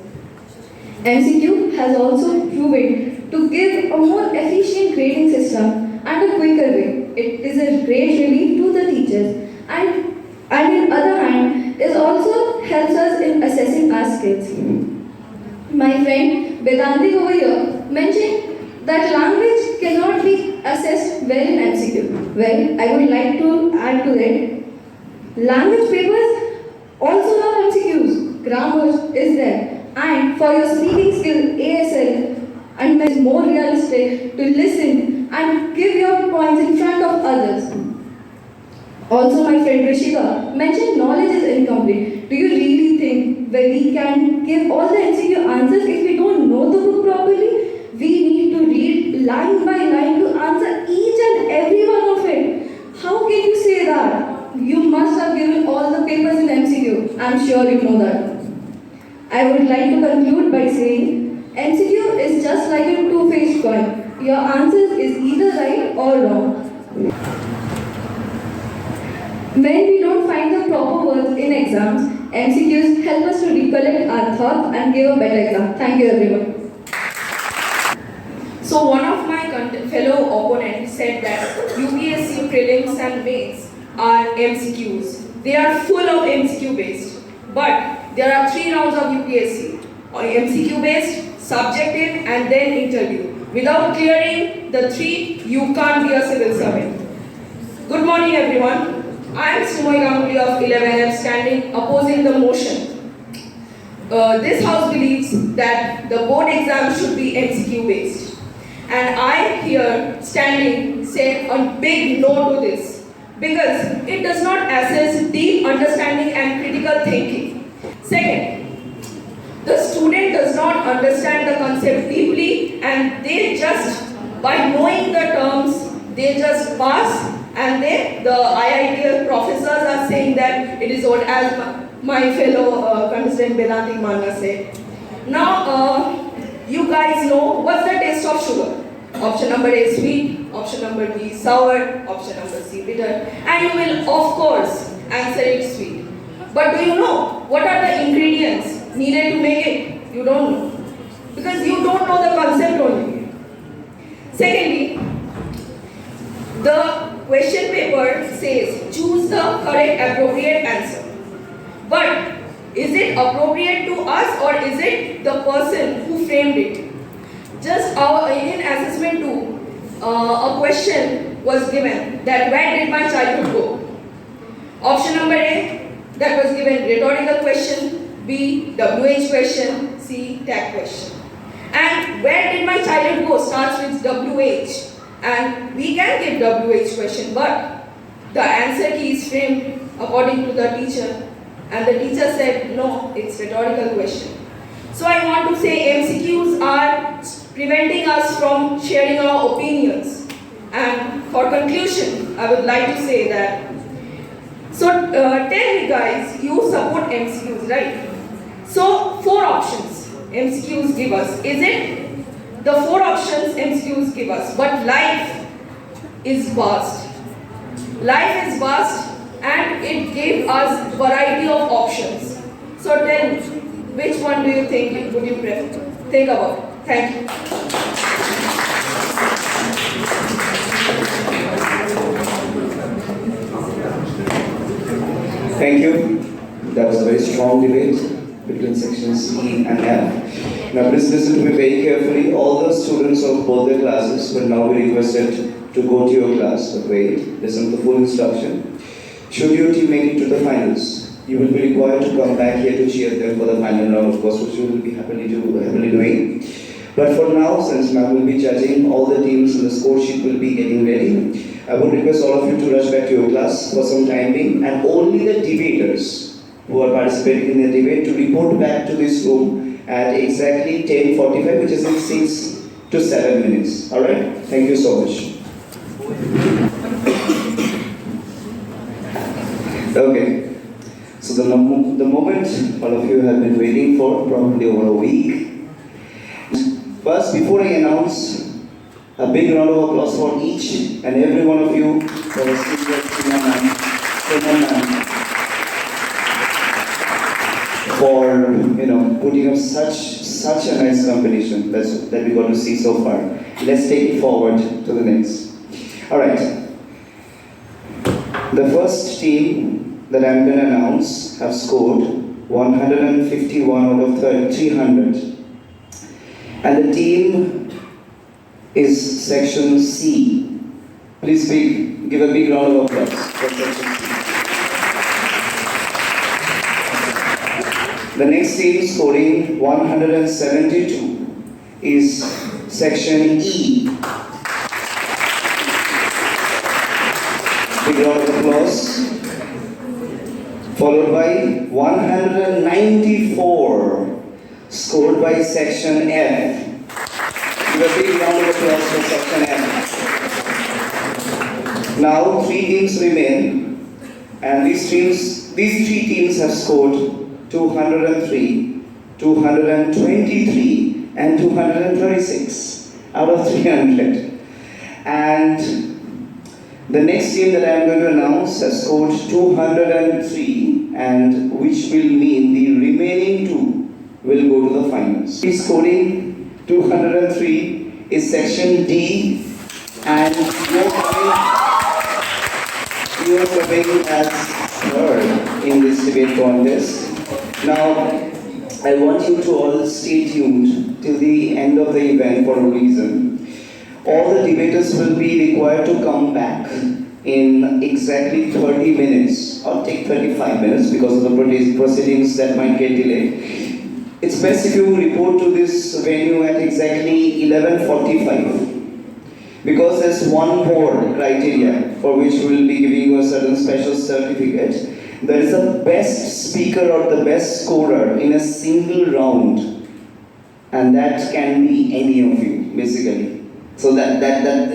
Speaker 4: MCQ has also proven to give a more efficient grading system and a quicker way. It is a great relief to the teachers and on the other hand, is also helps us in assessing our skills. My friend Vedantik over here mentioned that language cannot be assessed well in MCQ. Well, I would like to add to that. Language papers also have MCQs. Grammar is there. And for your speaking skill, ASL and is more realistic to listen and give your points in front of others. Also, my friend Rishika mentioned knowledge is incomplete. Do you really think that we can give all the MCQ answers if we don't know the book properly? We need to read line by line to answer each and every one of it. How can you say that? You must have given all the papers in MCQ. I'm sure you know that. I would like to conclude by saying MCQ is just like a two-faced coin. Your answers is either right or wrong. When we don't find the proper words in exams, MCQs help us to recollect our thoughts and give a better exam. Thank you everyone.
Speaker 5: So one of my fellow opponents said that UPSC prelims and mains are MCQs. They are full of MCQ based. But there are 3 rounds of UPSC. MCQ based, subjective and then interview. Without clearing the 3, you can't be a civil servant. Good morning everyone. I am Sumoy Ganguly of 11F standing opposing the motion. This house believes that the board exam should be MCQ based. And I here standing say a big no to this because it does not assess deep understanding and critical thinking. Second, the student does not understand the concept deeply and they just, by knowing the terms, they just pass and the IITL professors are saying that it is what, as my fellow contestant Vedantik Manna said. Now, you guys know what's the taste of sugar. Option number A is sweet, option number B is sour, option number C bitter, and you will of course answer it sweet. But do you know what are the ingredients needed to make it? You don't know. Because you don't know the concept only. Secondly, the question paper says choose the correct appropriate answer. But is it appropriate to us or is it the person who framed it? Just in assessment 2, a question was given that where did my childhood go? Option number A, that was given rhetorical question, B, WH question, C, tag question. And where did my childhood go starts with WH. And we can give WH question, but the answer key is framed according to the teacher. And the teacher said, no, it's rhetorical question. So I want to say MCQs are preventing us from sharing our opinions. And for conclusion, I would like to say that, so tell me guys, you support MCQs, right? So 4 options MCQs give us. Is it? The 4 options MCQs give us, but life is vast. Life is vast and it gave us variety of options. So tell me, which one do you think would you prefer? Think about it. Thank you.
Speaker 1: Thank you. That was a very strong debate between sections E and F. Now please listen to me very carefully. All the students of both the classes will now be requested to go to your class. But wait, listen to the full instruction. Should your team make it to the finals, you will be required to come back here to cheer them for the final round, of course, which you will be happily doing. But for now, since ma'am will be judging, all the teams in the score sheet will be getting ready. I would request all of you to rush back to your class for some time being, and only the debaters who are participating in the debate to report back to this room at exactly 10:45, which is in 6 to 7 minutes. Alright? Thank you so much. Okay. So the moment all of you have been waiting for, probably over a week. First, before I announce, a big round of applause for each and every one of you for a for putting up such a nice combination that we got to see so far. Let's take it forward to the next. All right. The first team that I'm going to announce have scored 151 out of 300. And the team is section C. Please give a big round of applause for section C. The next team scoring 172 is section E. Big round of applause. Followed by 194 scored by section F. Give a big round of applause for section F. Now 3 teams remain, and these three teams have scored 203, 223, and 236 out of 300. And the next team that I am going to announce has scored 203, and which will mean the remaining 2 will go to the finals. Scoring 203 is section D, and you are coming as third in this debate contest. Now, I want you to all stay tuned till the end of the event for a reason. All the debaters will be required to come back in exactly 30 minutes or take 35 minutes because of the proceedings that might get delayed. It's best if you report to this venue at exactly 11:45 because there's one more criteria for which we will be giving you a certain special certificate. There is a best speaker or the best scorer in a single round, and that can be any of you basically. So that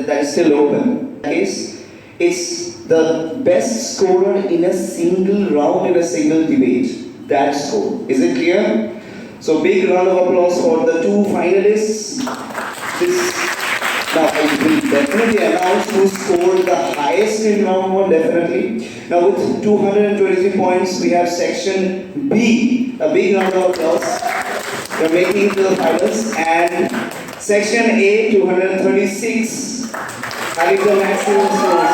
Speaker 1: is still open. In that case, it's the best scorer in a single round in a single debate. That score. Is it clear? So big round of applause for the 2 finalists. Now I will definitely announce who scored the highest in round 1, definitely. Now with 223 points, we have section B. A big round of applause. They're making it to the finals. And section A, 236, having the maximum scores.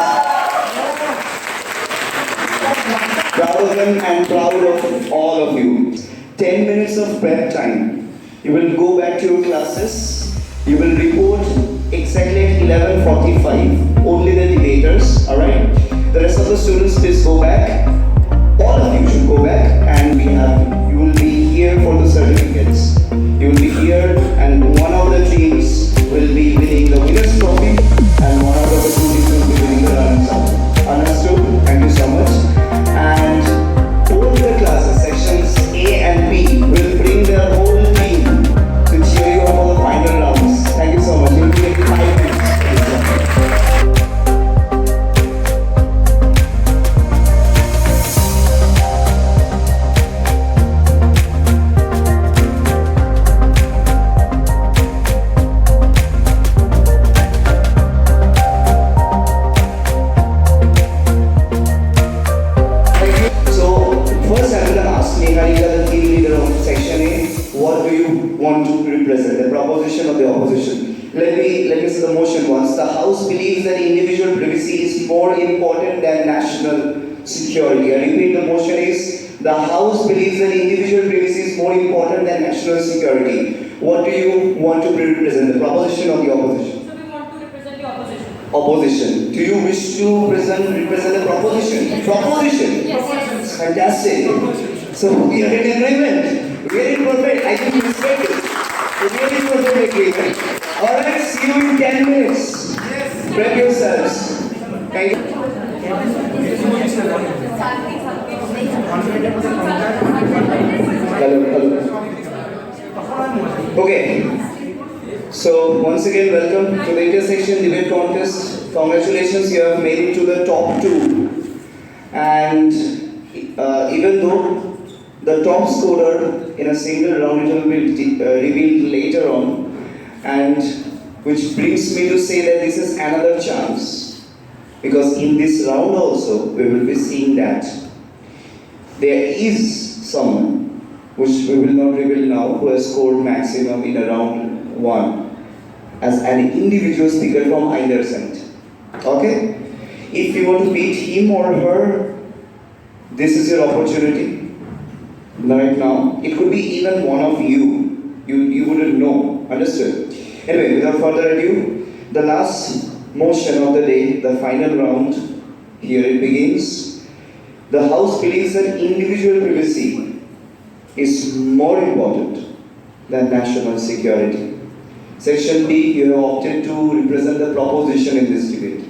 Speaker 1: Proud of them and proud of all of you. 10 minutes of prep time. You will go back to your classes. You will report exactly at 11:45. Only the debaters, alright? The rest of the students, please go back. All of you should go back, and you will be here for the certificates. You will be here, and one of the teams will be winning the winner's trophy, and one of the two teams will be winning the runners-up. Understood? Thank you so much. And all the classes, sections A and B, will bring their whole team to cheer you up for the final rounds. Thank you so much. You will be getting 5 minutes. Want to represent the proposition or the opposition. Let me say the motion once. The House believes that individual privacy is more important than national security. I repeat, the motion is the House believes that individual privacy is more important than national security. What do you want to represent, the proposition or the opposition?
Speaker 5: So we want to represent the opposition.
Speaker 1: Opposition. Do you wish to represent the proposition?
Speaker 5: Yes.
Speaker 1: Proposition.
Speaker 5: Yes.
Speaker 1: Fantastic. So we are in agreement. Very perfect. I think you respect it. Really perfect agreement. Alright, see you in 10 minutes. Yes. Prep yourselves. Thank you. Hello. Okay. So once again, welcome to the intersection debate contest. Congratulations, you have made it to the top 2. And even though the top scorer in a single round, it will be revealed later on, and which brings me to say that this is another chance, because in this round also we will be seeing that there is someone, which we will not reveal now, who has scored maximum in a round 1 as an individual speaker from either side. Okay? If you want to beat him or her, This is your opportunity. Right now, it could be even one of you. You wouldn't know. Understood? Anyway, without further ado, the last motion of the day, the final round, here it begins. The House believes that individual privacy is more important than national security. Section B, you have opted to represent the proposition in this debate.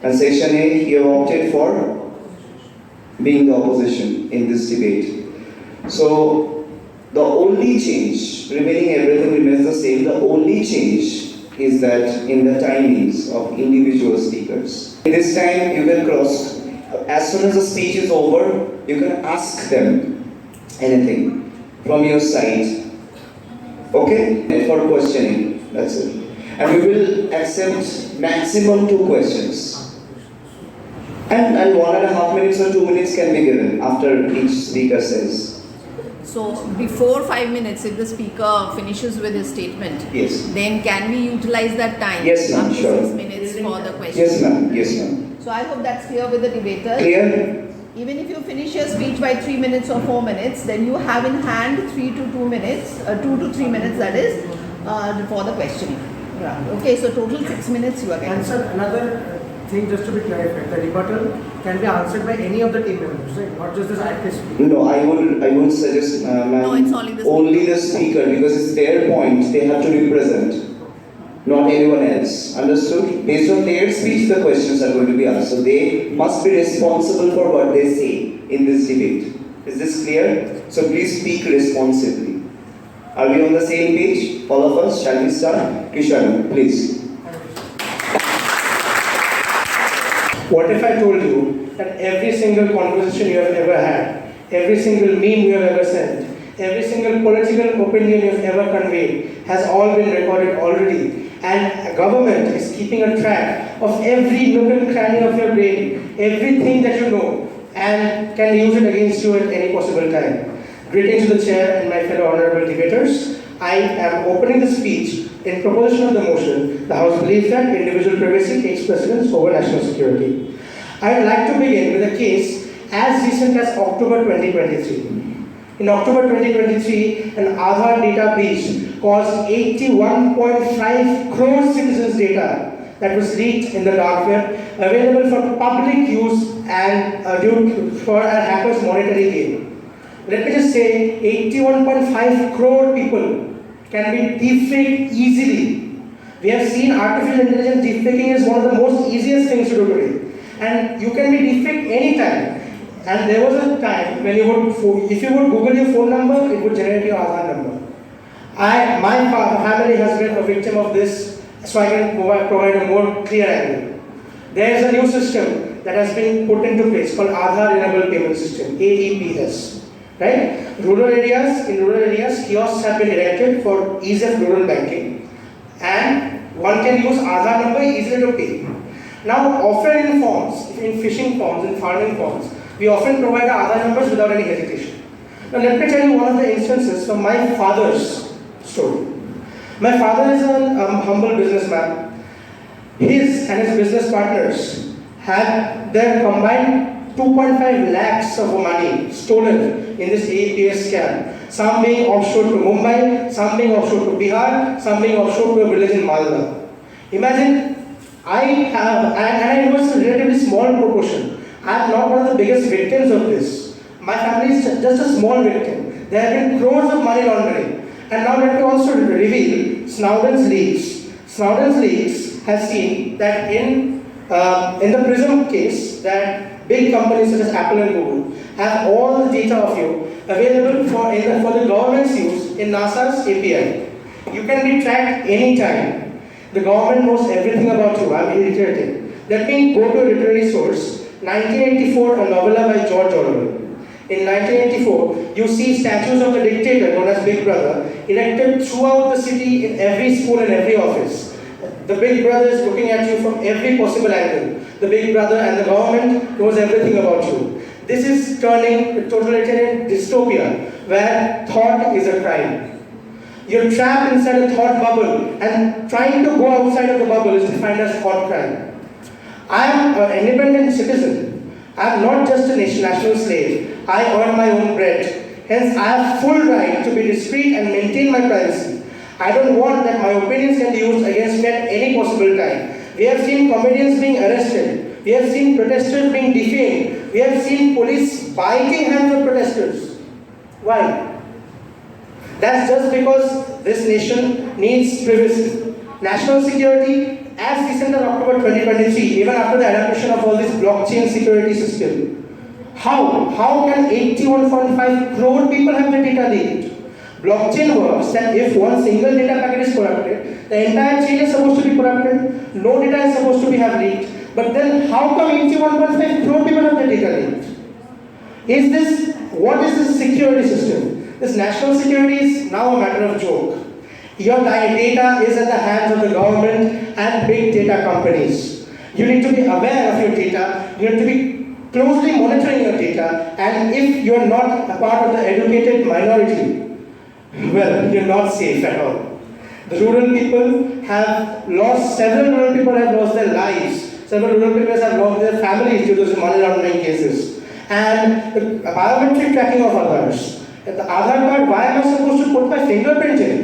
Speaker 1: And Section A, you have opted for being the opposition in this debate. So, the only change, remaining everything remains the same, the only change is that in the timings of individual speakers. This time you can cross, as soon as the speech is over, you can ask them anything from your side. Okay? For questioning, that's it. And we will accept maximum 2 questions. And 1.5 minutes or 2 minutes can be given after each speaker says.
Speaker 11: So before 5 minutes, if the speaker finishes with his statement,
Speaker 1: Yes.
Speaker 11: then can we utilize that time?
Speaker 1: Yes, ma'am,
Speaker 11: up to
Speaker 1: sure.
Speaker 11: 6 minutes for the question?
Speaker 1: Yes, ma'am. Yes, ma'am.
Speaker 11: So I hope that's clear with the debaters.
Speaker 1: Clear?
Speaker 11: Even if you finish your speech by 3 minutes or 4 minutes, then you have in hand 3 to 2 minutes, 2 to 3 minutes, that is, for the questioning. Yeah. Okay, so total 6 minutes you are getting.
Speaker 10: And sir, another thing just to be clarified, the rebuttal can be answered by any of the team members, right? Not just this active speaker.
Speaker 1: No, I would suggest, ma'am,
Speaker 11: No, it's only the
Speaker 1: speaker, because it's their point, they have to represent, not anyone else. Understood? Based on their speech, the questions are going to be asked. So they must be responsible for what they say in this debate. Is this clear? So please speak responsibly. Are we on the same page? All of us? Shall we start? Kishan, please.
Speaker 10: What if I told you that every single conversation you have ever had, every single meme you have ever sent, every single political opinion you have ever conveyed has all been recorded already, and a government is keeping a track of every nook and cranny of your brain, everything that you know, and can use it against you at any possible time. Greetings to the chair and my fellow honorable debaters. I am opening the speech in proposition of the motion. The House believes that individual privacy takes precedence over national security. I would like to begin with a case as recent as October 2023. In October 2023, an Aadhaar data breach caused 81.5 crore citizens' data that was leaked in the dark web, available for public use and for a hacker's monetary gain. Let me just say, 81.5 crore people can be deepfaked easily. We have seen artificial intelligence deepfaking is one of the most easiest things to do today. And you can be deepfaked anytime. And there was a time when if you would Google your phone number, it would generate your Aadhaar number. My family has been a victim of this, so I can provide a more clear angle. There is a new system that has been put into place called Aadhaar Enabled Payment System, AEPS. Right? In rural areas, kiosks have been erected for ease of rural banking, and one can use Aadhaar number easily to pay. Now, often in forms, in phishing forms, in farming forms, we often provide Aadhaar numbers without any hesitation. Now, let me tell you one of the instances from my father's story. My father is a humble businessman. His and his business partners had their combined 2.5 lakhs of money stolen in this APS scam. Some being offshore to Mumbai, some being offshore to Bihar, some being offshore to a village in Malda. Imagine, and it was a relatively small proportion. I am not one of the biggest victims of this. My family is just a small victim. There have been crores of money laundering. And now let me also reveal Snowden's leaks. Snowden's leaks has seen that in the PRISM case, that big companies such as Apple and Google have all the data of you available for the government's use in NASA's API. You can be tracked anytime. The government knows everything about you. I'm irritated. Let me go to a literary source. 1984, a novella by George Orwell. In 1984, you see statues of the dictator known as Big Brother erected throughout the city in every school and every office. The Big Brother is looking at you from every possible angle. The Big Brother and the government knows everything about you. This is turning a totalitarian dystopia where thought is a crime. You're trapped inside a thought bubble, and trying to go outside of the bubble is defined as thought crime. I am an independent citizen. I am not just a national slave. I earn my own bread. Hence, I have full right to be discreet and maintain my privacy. I don't want that my opinions can be used against me at any possible time. We have seen comedians being arrested. We have seen protesters being defamed. We have seen police biting hands of protesters. Why? That's just because this nation needs privacy. National security, as recent as October 2023, even after the adaptation of all this blockchain security system, how can 81.5 crore people have their data leaked? Blockchain works that if one single data packet is corrupted, the entire chain is supposed to be corrupted, no data is supposed to be have leaked. But then how come 81.5 crore people have their data leaked? What is this security system? This national security is now a matter of joke. Your data is in the hands of the government and big data companies. You need to be aware of your data, you need to be closely monitoring your data, and if you're not a part of the educated minority, well, you're not safe at all. The rural people have lost, several rural people have lost their lives. Several rural people have lost their families due to this money laundering cases. And the biometric tracking of others. The Aadhaar card, why am I supposed to put my fingerprint in?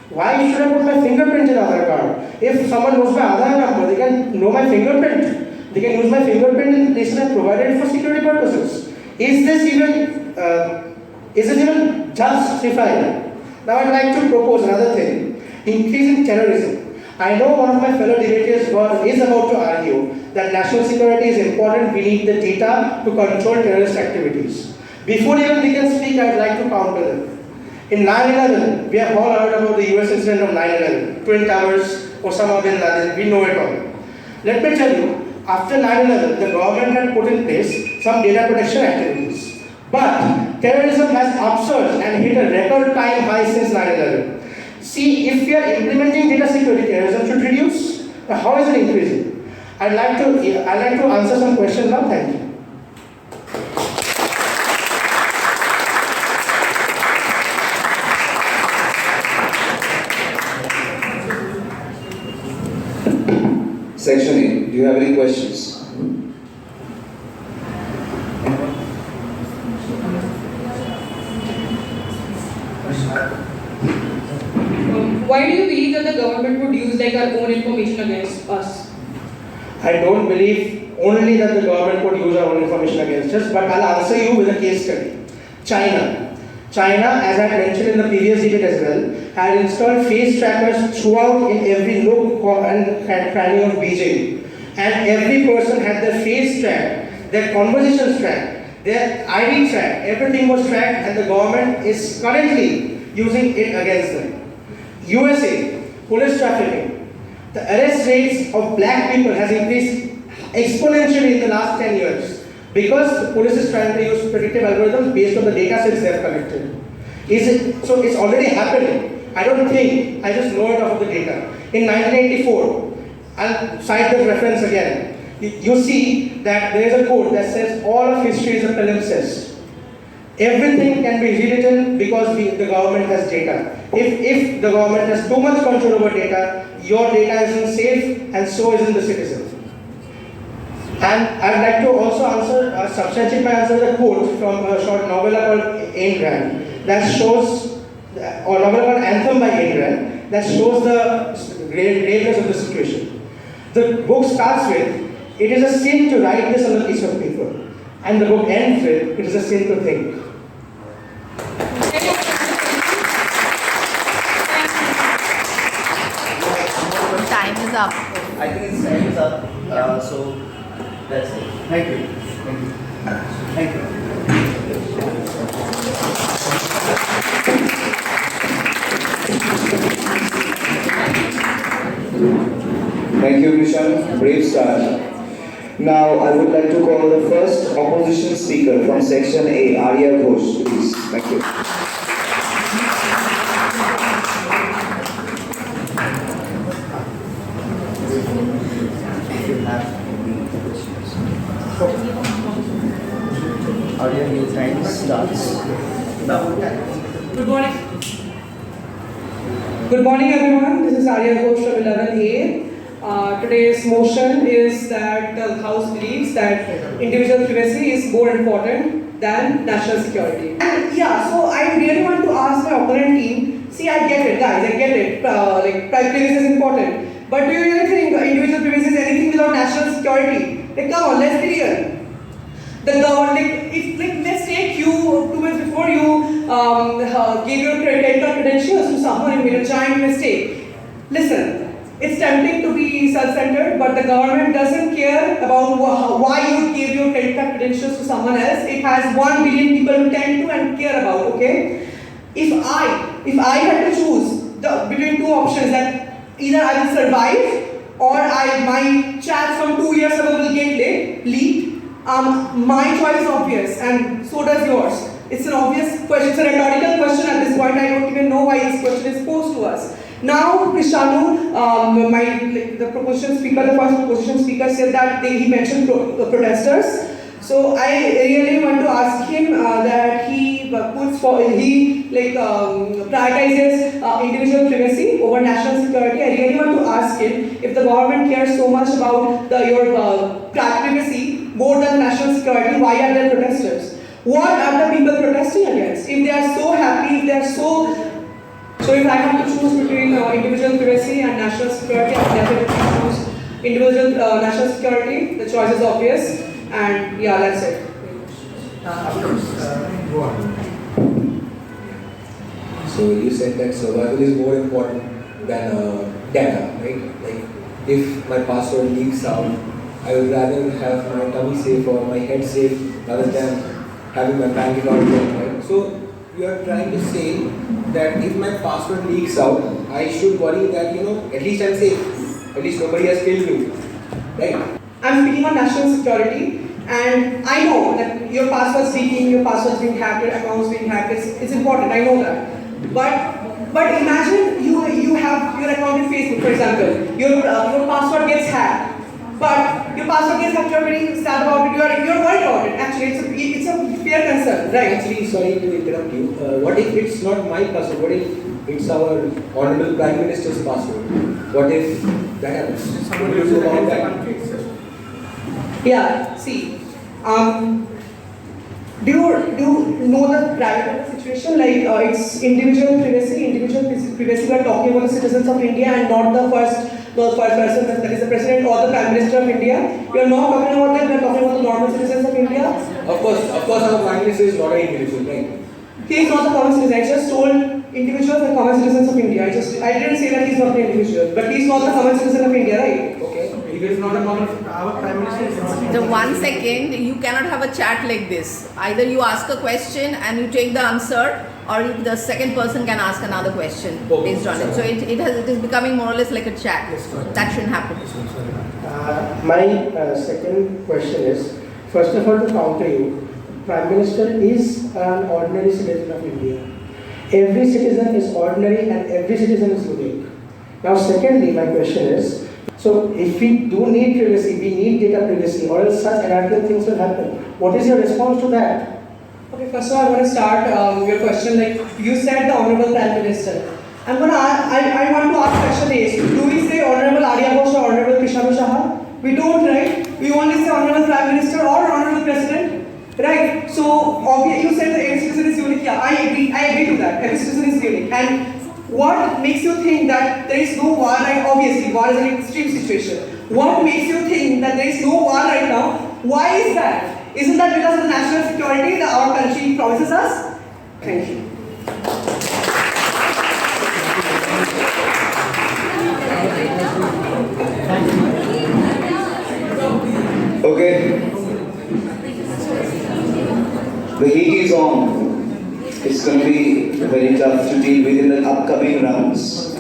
Speaker 10: Why should I put my fingerprint in Aadhaar card? If someone knows my Aadhaar number, they can know my fingerprint. They can use my fingerprint in places I provided for security purposes. Is this even justified? Now I'd like to propose another thing. Increasing terrorism. I know one of my fellow debaters is about to argue that national security is important, we need the data to control terrorist activities. Before even we can speak, I'd like to counter them. In 9/11, we have all heard about the US incident of 9/11, Twin Towers, Osama bin Laden, we know it all. Let me tell you, after 9/11, the government had put in place some data protection activities. But terrorism has upsurged and hit a record time high since 9/11. See, if we are implementing data security, terrorism should reduce. Now, how is it increasing? I'd like to answer some questions now. Thank you.
Speaker 1: Section A, do you have any questions?
Speaker 5: Why do you believe that the government would use like our own information against us?
Speaker 10: I don't believe only that the government would use our own information against us, but I'll answer you with a case study. China, as I mentioned in the previous debate as well, had installed face trackers throughout in every nook and cranny of Beijing. And every person had their face tracked, their conversations tracked, their ID tracked, everything was tracked, and the government is currently using it against them. USA, police trafficking. The arrest rates of black people has increased exponentially in the last 10 years. Because the police is trying to use predictive algorithms based on the data sets they have collected. So it's already happening. I don't think, I just know it off of the data. In 1984, I'll cite the reference again. You see that there is a code that says all of history is a palimpsest. Everything can be rewritten because the government has data. If the government has too much control over data, your data isn't safe and so isn't the citizen. And I'd like to also substantiate my answer with a quote from a short novella called Ayn Rand that shows, or novella called Anthem by Ayn Rand, that shows the graveness of the situation. The book starts with, it is a sin to write this on a piece of paper. And the book ends with, it is a sin to think.
Speaker 11: Time is up.
Speaker 8: I think it's time is up. So that's it. Thank you. Thank you. Thank you.
Speaker 1: Thank you, Krishan. Brave start. Now, I would like to call the first opposition speaker from Section A, Arya Ghosh, please. Thank you.
Speaker 8: If you have any questions. Arya, your time starts now.
Speaker 3: Good morning. Good morning, everyone. This is Arya Ghosh from 11A. Today's motion is that the House believes that individual privacy is more important than national security. And yeah, so I really want to ask my opponent team, see, I get it, guys, I get it, like privacy is important. But do you really think individual privacy is anything without national security? Like, come on, let's be real. The government, let's take you 2 months before you gave your credit card credentials to someone and made a giant mistake. Listen, it's tempting to be self-centered, but the government doesn't care about why you gave your credit card credentials to someone else. It has 1 billion people to tend to and care about, okay? If I had to choose between two options, that either I will survive or my chats from 2 years ago will get leaked, my choice is obvious, and so does yours. It's an obvious question, it's a rhetorical question at this point. I don't even know why this question is posed to us. Now, Krishanu, the proposition speaker, the first proposition speaker said that he mentioned protesters. So I really want to ask him that he prioritizes individual privacy over national security. I really want to ask him if the government cares so much about your privacy more than national security, why are there protesters? What are the people protesting against? If they are so happy, if they are so if I have to choose between individual privacy and national security, I definitely choose individual national security. The choice is obvious, and yeah, that's it.
Speaker 12: Go on. So you said that survival is more important than data, right? Like if my password leaks out, I would rather have my tummy safe or my head safe rather than having my bank account there, right? So you are trying to say that if my password leaks out, I should worry that, at least I'm safe. At least nobody has killed me, right?
Speaker 3: I'm speaking on national security, and I know that your password's leaking, your password's being hacked, your account's being hacked. It's important, I know that. But imagine you have your account in Facebook, for example. Your password gets hacked. But your password gets hacked, you're very sad about it, you're worried about it. Actually, it's a fair concern, right?
Speaker 12: Actually, sorry to interrupt you. What if it's not my password? What if it's our Honorable Prime Minister's password? What if that happens? What do you do about that?
Speaker 3: Yeah, see, do you know the private situation? Like it's individual privacy. We are talking about the citizens of India and not the first person, that is the President or the Prime Minister of India. We are not talking about that, we are talking about the normal citizens of India.
Speaker 12: Of course, our Prime Minister is not an individual, right?
Speaker 3: He is not a common citizen. I just told individuals are common citizens of India. I didn't say that he is not an individual, but he is not the common citizen of India, right?
Speaker 12: Okay.
Speaker 10: If it is not a common, our Prime Minister is not.
Speaker 11: The 1 second, you cannot have a chat like this. Either you ask a question and you take the answer, or the second person can ask another question based on it. So it is becoming more or less like a chat. That shouldn't happen.
Speaker 10: My second question is, first of all, to counter you, Prime Minister is an ordinary citizen of India. Every citizen is ordinary and every citizen is unique. Now, secondly, my question is, so if we do need privacy, we need data privacy, or else such anarchical things will happen. What is your response to that?
Speaker 3: Okay, first of all, I want to start your question. Like you said, the Honorable Prime Minister. I want to ask question is: do we say Honorable Arya Ghosh or Honorable Krishanu Shah? We don't, right? We only say Honorable Prime Minister or Honorable President, right? So you said that every citizen is unique. Yeah, I agree to that. Every citizen is unique. And what makes you think that there is no war? Right? Obviously, war is an extreme situation. What makes you think that there is no war right now? Why is that? Isn't that because of the national security that our country promises us? Thank you.
Speaker 1: Okay. The heat is on. It's going to be very tough to deal with in the upcoming rounds.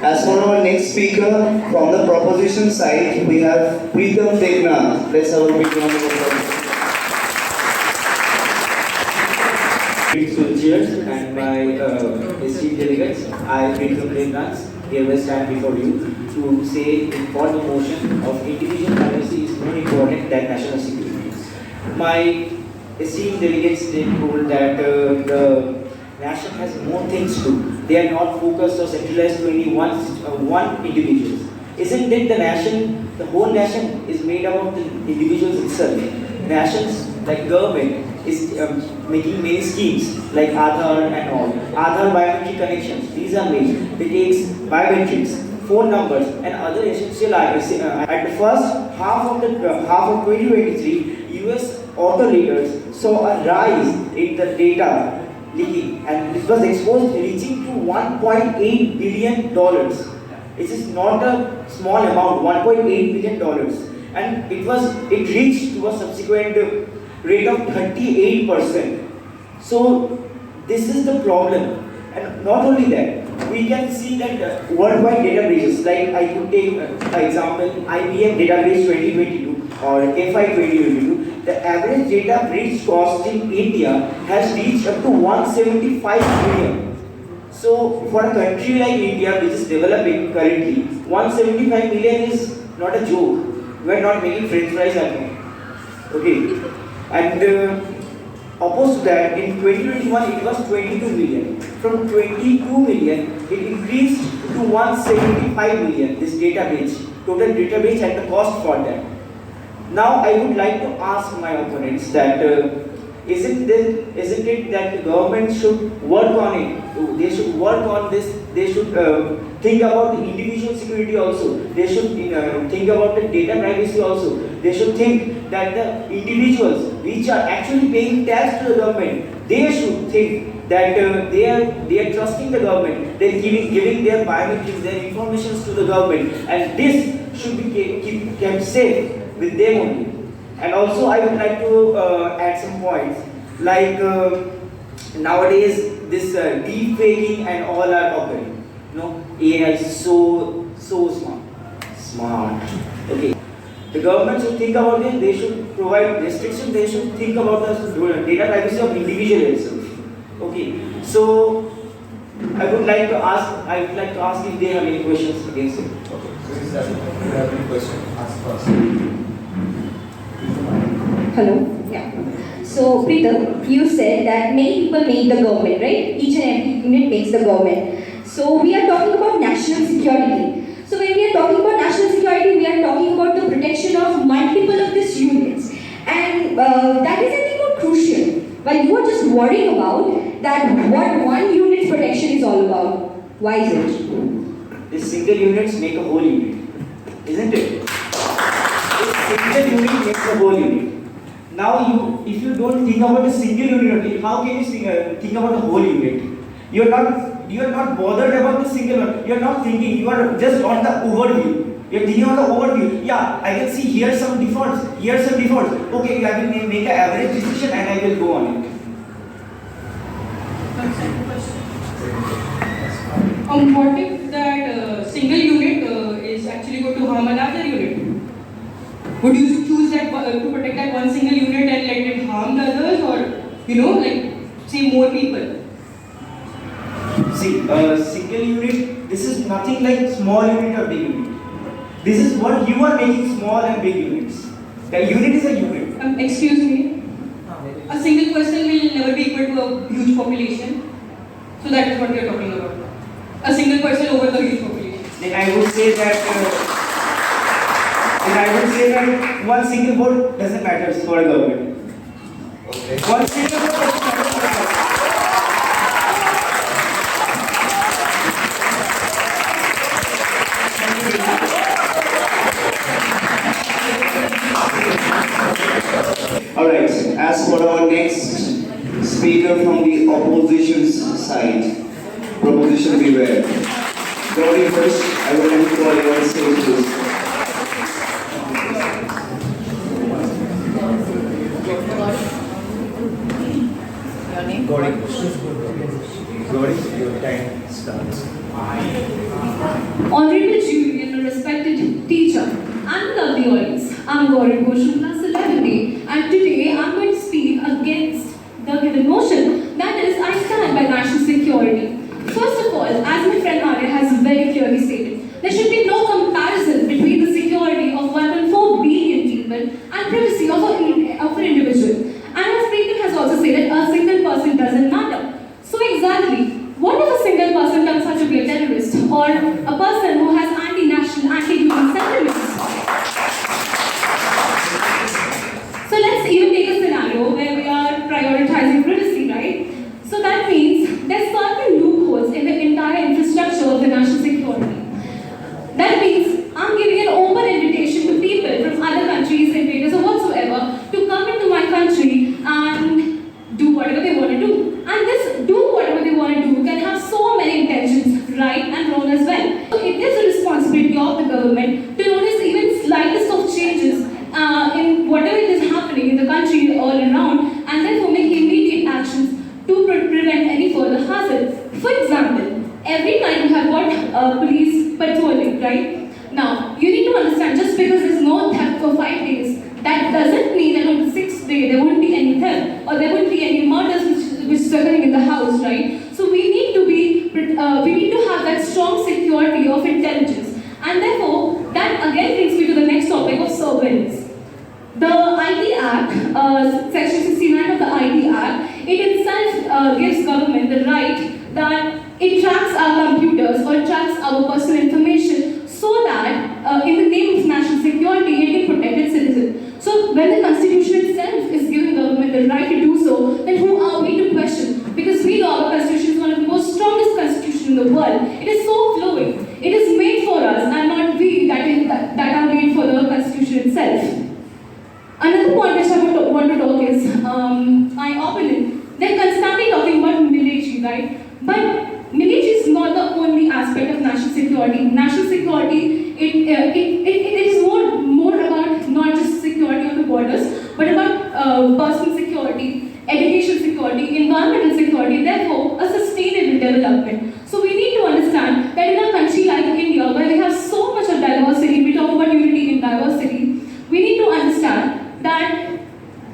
Speaker 1: As for our next speaker, from the proposition side, we have Preetham Devnath. Let's have a big round of applause.
Speaker 13: Beautiful cheers and my esteemed delegates, I, Preetham Devnath, hereby stand before you to say for the motion of individual privacy is more important than national security. My esteemed delegates they told that the nation has more things to do. They are not focused or centralized to any one individual. Isn't it the whole nation is made up of the individuals itself? Nations, like government, is making many schemes like Aadhaar and all. Aadhaar biometric connections, these are made. They takes biometrics, phone numbers, and other essential items. At the first half of 2023, US auto leaders saw a rise in the data leaking, and this was exposed reaching to $1.8 billion. It is not a small amount, $1.8 billion, and it reached to a subsequent rate of 38%. So this is the problem, and not only that, we can see that worldwide data breaches. Like I could take example IBM database 2022 or FI 2022. The average data breach cost in India has reached up to 175 billion. So for a country like India, which is developing currently, 175 million is not a joke. We are not making French fries at home. Okay, and opposed to that, in 2021 it was 22 million. From 22 million, it increased to 175 million. This data breach, total data breach, and the cost for that. Now I would like to ask my opponents that isn't it that the government should work on it? They should work on this. They should think about the individual security also. They should think about the data privacy also. They should think that the individuals which are actually paying tax to the government, they should think that they are trusting the government. They are giving their biometrics, their information to the government, and this should be kept safe with them only. And also I would like to add some points, like nowadays this deep faking and all are occurring. AI is so smart. Okay, the government should think about it. They should provide restrictions. They should think about the data privacy of individual itself. Okay, so I would like to ask if they have any questions against it.
Speaker 12: Okay, so is that you have any question? Ask first.
Speaker 4: Hello. Yeah. So, Preetham, you said that many people make the government, right? Each and every unit makes the government. So, we are talking about national security. So, when we are talking about national security, we are talking about the protection of multiple of these units. And that is, I think, more crucial. While you are just worrying about that what one unit's protection is all about. Why is it?
Speaker 13: These single units make a whole unit, isn't it? This single unit makes a whole unit. Now, if you don't think about a single unit only, how can you think about the whole unit? You are not bothered about the single one. You are not thinking. You are just on the overview. You are thinking on the overview. Yeah, I can see here some defaults. Here some defaults. Okay, I will make an average decision and I will go on it.
Speaker 5: What if that single unit is actually going to harm another unit? Would you choose that to protect that one single unit and let it harm the others, or save more people?
Speaker 13: See, single unit. This is nothing like small unit or big unit. This is what you are making small and big units. The unit is a unit.
Speaker 5: Excuse me. A single person will never be equal to a huge population. So that is what we are talking about. A single person over the huge population.
Speaker 13: Then I would say that. One single vote doesn't matter for a government.
Speaker 12: Okay.
Speaker 13: One single vote doesn't matter for a government.
Speaker 1: Alright, as for our next speaker from the opposition's side, proposition beware. Gaudy first, I would like to call you on stage please.
Speaker 12: Gaudy, your time starts.
Speaker 2: Honorable jury and a respected teacher, and lovely audience, I'm Gauri Ghosh from class 11B, and today I'm going to speak against the given motion, that is, I stand by national security. First of all, as my friend Arya has very clearly stated, there should be no comparison between the security of 1.4 billion people and privacy of an individual. And as Preetham has also stated, a single person doesn't matter. So exactly, what if a single person turns out to be a terrorist or a person who has anti-national, anti-human
Speaker 14: of government to notice even slightest of changes in whatever it is happening in the country all around, and therefore make immediate actions to prevent any further hazard. For example, every night we have got police patrolling, right? Now, you need to understand, just because there's no theft for 5 days, that doesn't mean that on the 6th day there won't be any theft, or there won't be any murders which is occurring in the house, right? So we need to have that strong security of intelligence, and therefore that again brings me to the next topic of surveillance. The IT Act, Section 69 of the IT Act, it itself gives government the right that it tracks our computers or tracks our personal information, so that in the name of national security it can protect its citizens. So when the Constitution itself is giving government the right to do so, then who are we to question? Because we know our Constitution is one of the most strongest constitutions in the world. It is so flowing. It is made for us, and not we that are made for the Constitution itself. Another point which I want to talk is my opponent. They're constantly talking about military, right? But military is not the only aspect of national security. National security, it is more about not just security on the borders, but about personal security, education security, environmental security, therefore a sustainable development. So we need to understand that in a country like India, where we have so much of diversity, we talk about unity in diversity, we need to understand that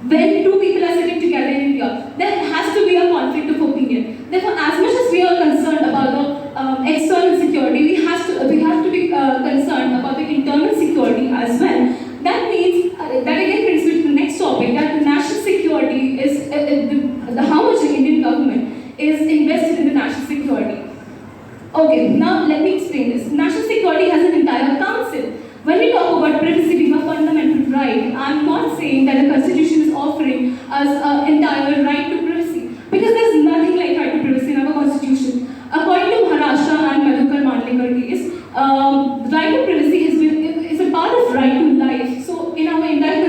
Speaker 14: when two people are sitting together in India, there has to be a conflict of opinion. Therefore, as much as we are concerned about the external security, we have to be concerned about the internal security as well. That means that again brings me to the next topic, that the national security is how much the Indian government is invested in the national security. Okay, now let me explain this. National security has an entire council. When we talk about privacy being a fundamental right, I'm not saying that the Constitution is offering us an entire right to privacy, because there's nothing like right to privacy in our Constitution. According to Maharashtra and Madhukar Mandlekar case, right to privacy is a part of right to life. So in our entire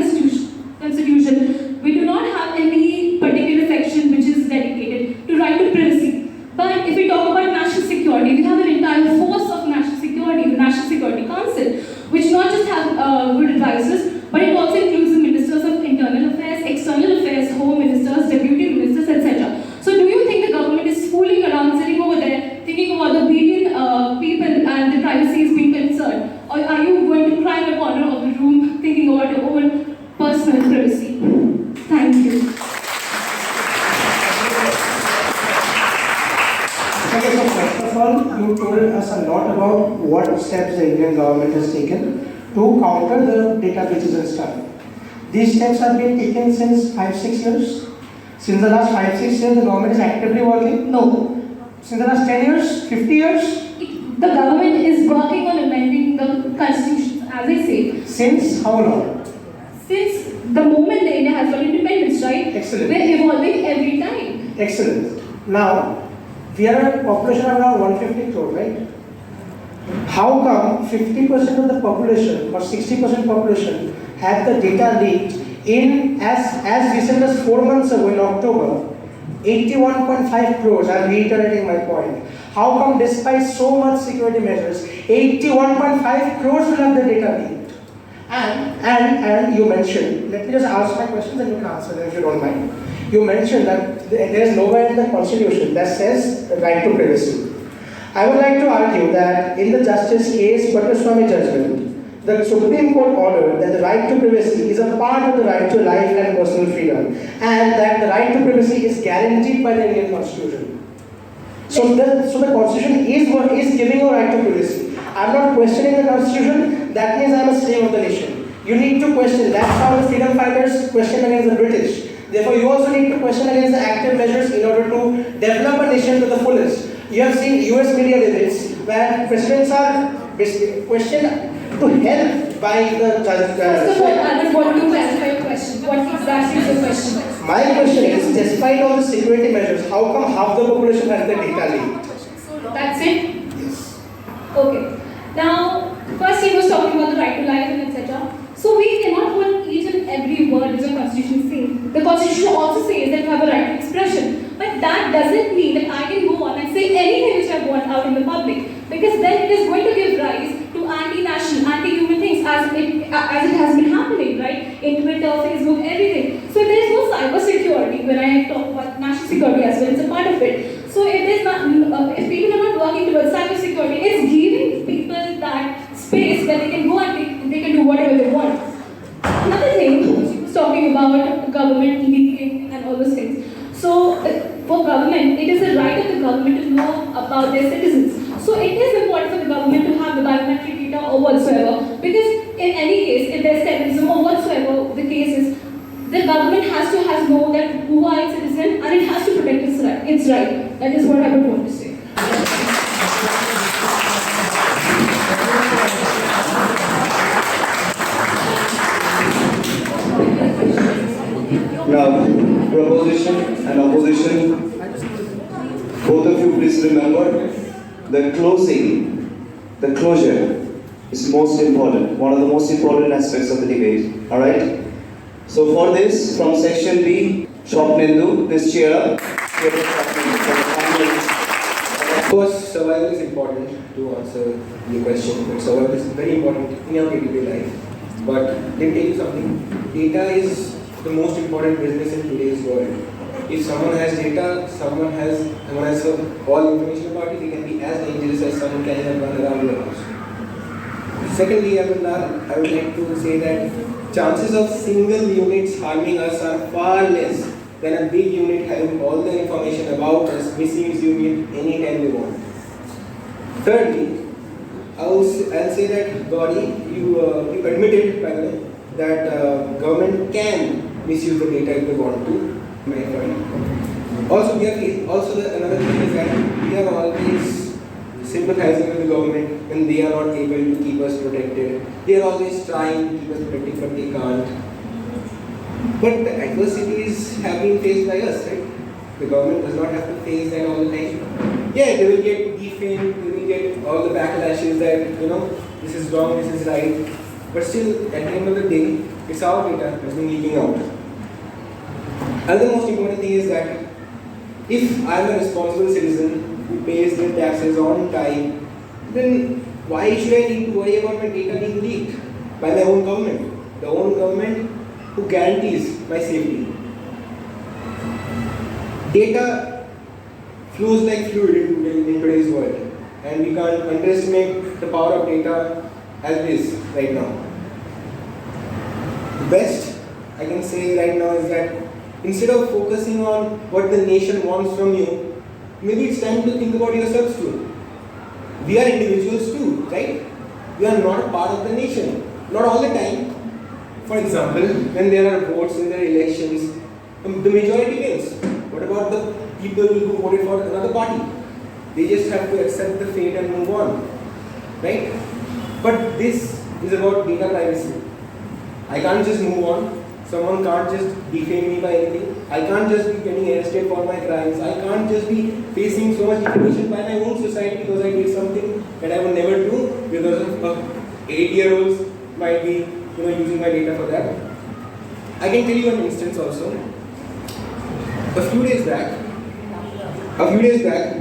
Speaker 14: Constitution, we do not have any particular section which is dedicated to right to privacy. But if we talk about national security, we have an entire force of national security, the National Security Council, which not just have good advisors, but it also includes the ministers of internal affairs, external affairs, home ministers, deputy ministers, etc. So do you think the government is fooling around, sitting over there, thinking about the billion people and the privacy is being concerned? Or are you going to cry in the corner of the room, thinking about your own personal privacy? Thank you.
Speaker 10: Okay, so first of all, you told us a lot about what steps the Indian government has taken to counter the data breaches and stuff. These steps have been taken since 5-6 years. Since the last 5-6 years, the government is actively working? No. Since the last 10 years? 50 years?
Speaker 14: The government is working on amending the Constitution, as I say.
Speaker 10: Since how long?
Speaker 14: Since the moment the India has got independence, right?
Speaker 10: Excellent.
Speaker 14: We're evolving every time.
Speaker 10: Excellent. Now, we are a population of around 150 crore, right? How come 50% of the population or 60% population had the data leaked in as recent as 4 months ago in October? 81.5 crores, I'm reiterating my point. How come despite so much security measures, 81.5 crores will have the data leaked? And you mentioned, let me just ask my questions and you can answer them if you don't mind. You mentioned that there is nowhere in the Constitution that says the right to privacy. I would like to argue that in the Justice K.S. Pattaswamy judgment, the Supreme Court ordered that the right to privacy is a part of the right to life and personal freedom, and that the right to privacy is guaranteed by the Indian Constitution. So the Constitution is giving a right to privacy. I'm not questioning the Constitution, that means I'm a slave of the nation. You need to question, that's how the freedom fighters questioned against the British. Therefore, you also need to question against the active measures in order to develop a nation to the fullest. You have seen US media debates where presidents are basically questioned to help by the judge.
Speaker 14: First of all, I would want to clarify your question. What exactly is your question?
Speaker 10: My question is, despite all the security measures, how come half the population has the data leaked?
Speaker 14: That's it?
Speaker 10: Yes.
Speaker 14: Okay. Now, first he was talking about the right to life and etc. So we cannot hold each and every word which the Constitution says. The Constitution also says that you have a right to expression. But that doesn't mean that I can go on and say anything which I want out in the public. Because then it is going to give rise to anti-national Facebook, everything. So there is no cyber security when I talk about national security as well. It's a part of it. So if there's not, if people are not working towards cyber security, it's giving people that space where they can go and they can do whatever they want. Another thing, she was talking about government leaking and all those things. So for government, it is a right of the government to know about their citizens. So it is important for the government to have the biometric data or whatsoever, because in any case, if there's terrorism or whatsoever the case is, the government has to know that who are its citizens and it has to protect its right. That is what I would want to say.
Speaker 1: Now, proposition and opposition, both of you please remember, the closure is most important, one of the most important aspects of the debate, alright? So for this, from section B, Shopnendu, please cheer up.
Speaker 12: Of course, survival is important to answer your question, but survival is very important in our day-to-day life. But let me tell you something, data is the most important business in today's world. If someone has data, someone has all information about it, it can be as dangerous as someone can even run around your house. Secondly, I would like to say that chances of single units harming us are far less than a big unit having all the information about us, misusing it anytime they want. Thirdly, I'll say that you admitted, by the way, that government can misuse the data if they want to. Also, another thing is that we are always sympathizing with the government when they are not able to keep us protected. They are always trying to keep us protected, but they can't. But the adversities have been faced by us, right? The government does not have to face that all the time. Yeah, they will get defamed, they will get all the backlashes that, this is wrong, this is right. But still, at the end of the day, it's our data that's been leaking out. Another most important thing is that if I am a responsible citizen who pays their taxes on time, then why should I need to worry about my data being leaked by my own government? The own government who guarantees my safety. Data flows like fluid in today's world, and we can't underestimate the power of data as it is right now. The best I can say right now is that instead of focusing on what the nation wants from you, maybe it's time to think about yourselves too. We are individuals too, right? We are not a part of the nation. Not all the time. For example, when there are votes in the elections, the majority wins. What about the people who voted for another party? They just have to accept the fate and move on, right? But this is about data privacy. I can't just move on. Someone can't just defame me by anything. I can't just be getting arrested for my crimes. I can't just be facing so much information by my own society because I did something that I would never do because of 8-year-olds might be using my data for that. I can tell you an instance also. A few days back,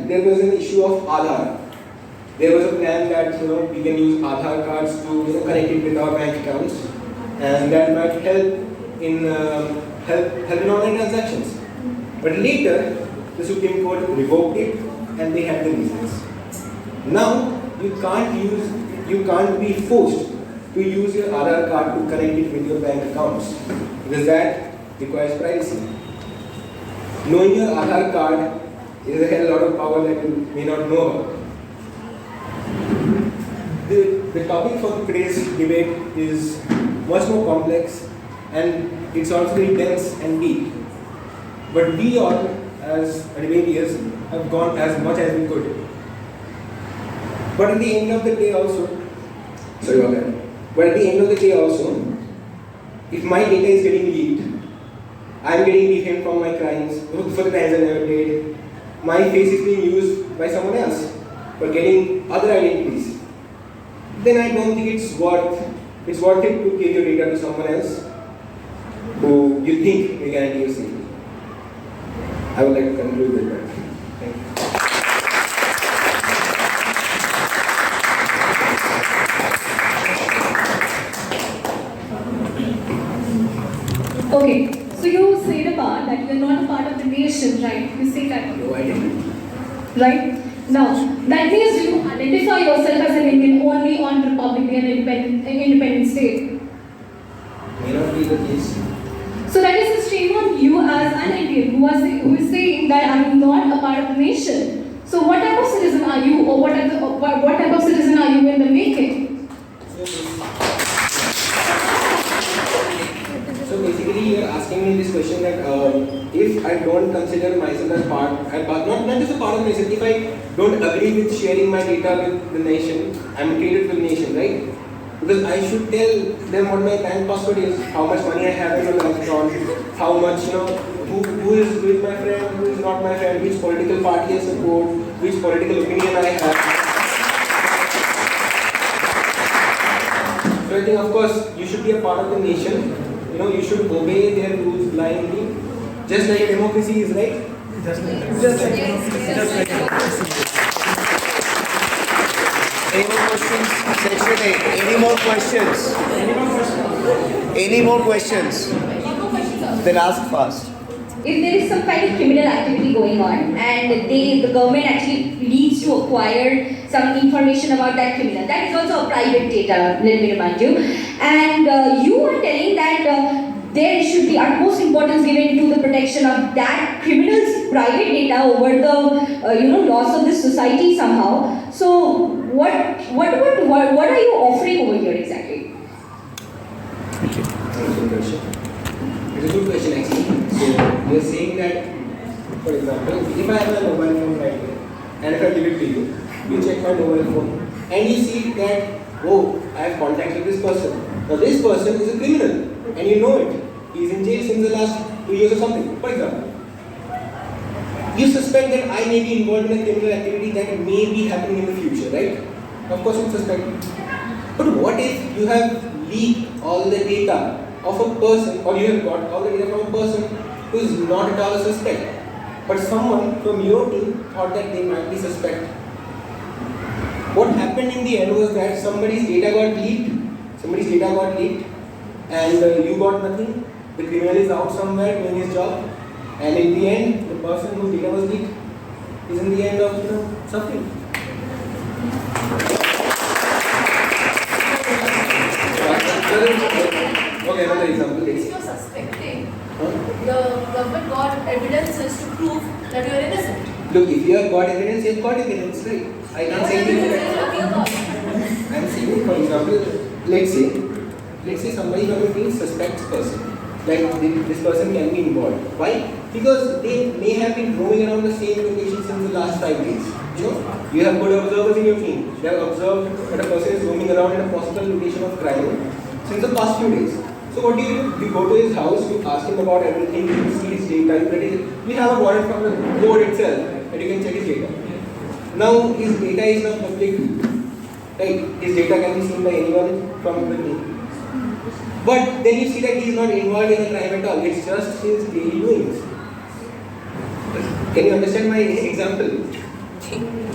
Speaker 12: there was an issue of Aadhaar. There was a plan that we can use Aadhaar cards to connect it with our bank accounts, and that might help in online transactions. But later, the Supreme Court revoked it, and they had the reasons. Now you can't be forced to use your Aadhaar card to connect it with your bank accounts because that requires privacy. Knowing your Aadhaar card is a hell lot of power that you may not know about. The topic for today's debate is much more complex and it's also very dense and deep. But we all, as debaters, have gone as much as we could. But at the end of the day also, if my data is getting leaked, I am getting defamed from my crimes, for the crimes I never did, my face is being used by someone else for getting other identities, then I don't think it's worth it to give your data to someone else who you think may guarantee your safety. I would like to conclude with that. Thank you.
Speaker 14: Okay, so you said a part that you're not a part of the nation, right? You say that.
Speaker 6: No, I didn't.
Speaker 14: Right? Now, that means you identify yourself as an Indian only on Republic Day and Independence Day.
Speaker 6: May not be the case.
Speaker 14: So that is a shame on you as an Indian who is saying that I am not a part of the nation. So what type of citizen are you, or what type of citizen are you in the making?
Speaker 6: So basically, you are asking me this question that if I don't consider myself as not just a part of the nation, if I don't agree with sharing my data with the nation, I'm treated with the nation, right? Because I should tell them what my bank password is, how much money I have in my bank account, how much, who is my friend, who is not my friend, which political party I support, which political opinion I have. So I think, of course, you should be a part of the nation. You should obey their rules blindly, just like a democracy is, right? Just like
Speaker 1: Any more questions? Section 8. Any more questions? Any more questions? Then ask fast.
Speaker 4: If there is some kind of criminal activity going on and the government actually needs to acquire some information about that criminal, that is also a private data, let me remind you. And you are telling that there should be utmost importance given to the protection of that criminal's private data over the loss of this society somehow. So what are you offering over here exactly?
Speaker 6: Thank you. It's a good question actually. So you're saying that, for example, if I have a mobile phone right here, and if I give it to you, you check my mobile phone, and you see that, oh, I have contacted this person. Now this person is a criminal, and you know it. He's in jail since the last 2 years or something, for example. You suspect that I may be involved in a criminal activity that may be happening in the future, right? Of course you suspect. But what if you have leaked all the data of a person, or you have got all the data from a person who is not at all a suspect, but someone from your team thought that they might be suspect? What happened in the end was that somebody's data got leaked, and you got nothing. The criminal is out somewhere doing his job, and in the end, the person whose data was leaked is in the end of suffering. Okay, another example.
Speaker 11: If you're suspecting, the government got evidences to prove that you're innocent.
Speaker 6: Look, if you have got evidence, you have got evidence, right? I can't say anything. I'm saying, for example, let's say somebody from your team suspects person. Like this person can be involved. Why? Because they may have been roaming around the same location since the last 5 days. You have good observers in your team. They have observed that a person is roaming around in a possible location of crime since the past few days. So what do? You go to his house, you ask him about everything, you see his data, we have a warrant from the board itself that you can check his data. Now his data is not public, right? His data can be seen by anyone from the team. But then you see that he is not involved in a crime at all, it's just his daily doings. Can you understand my example?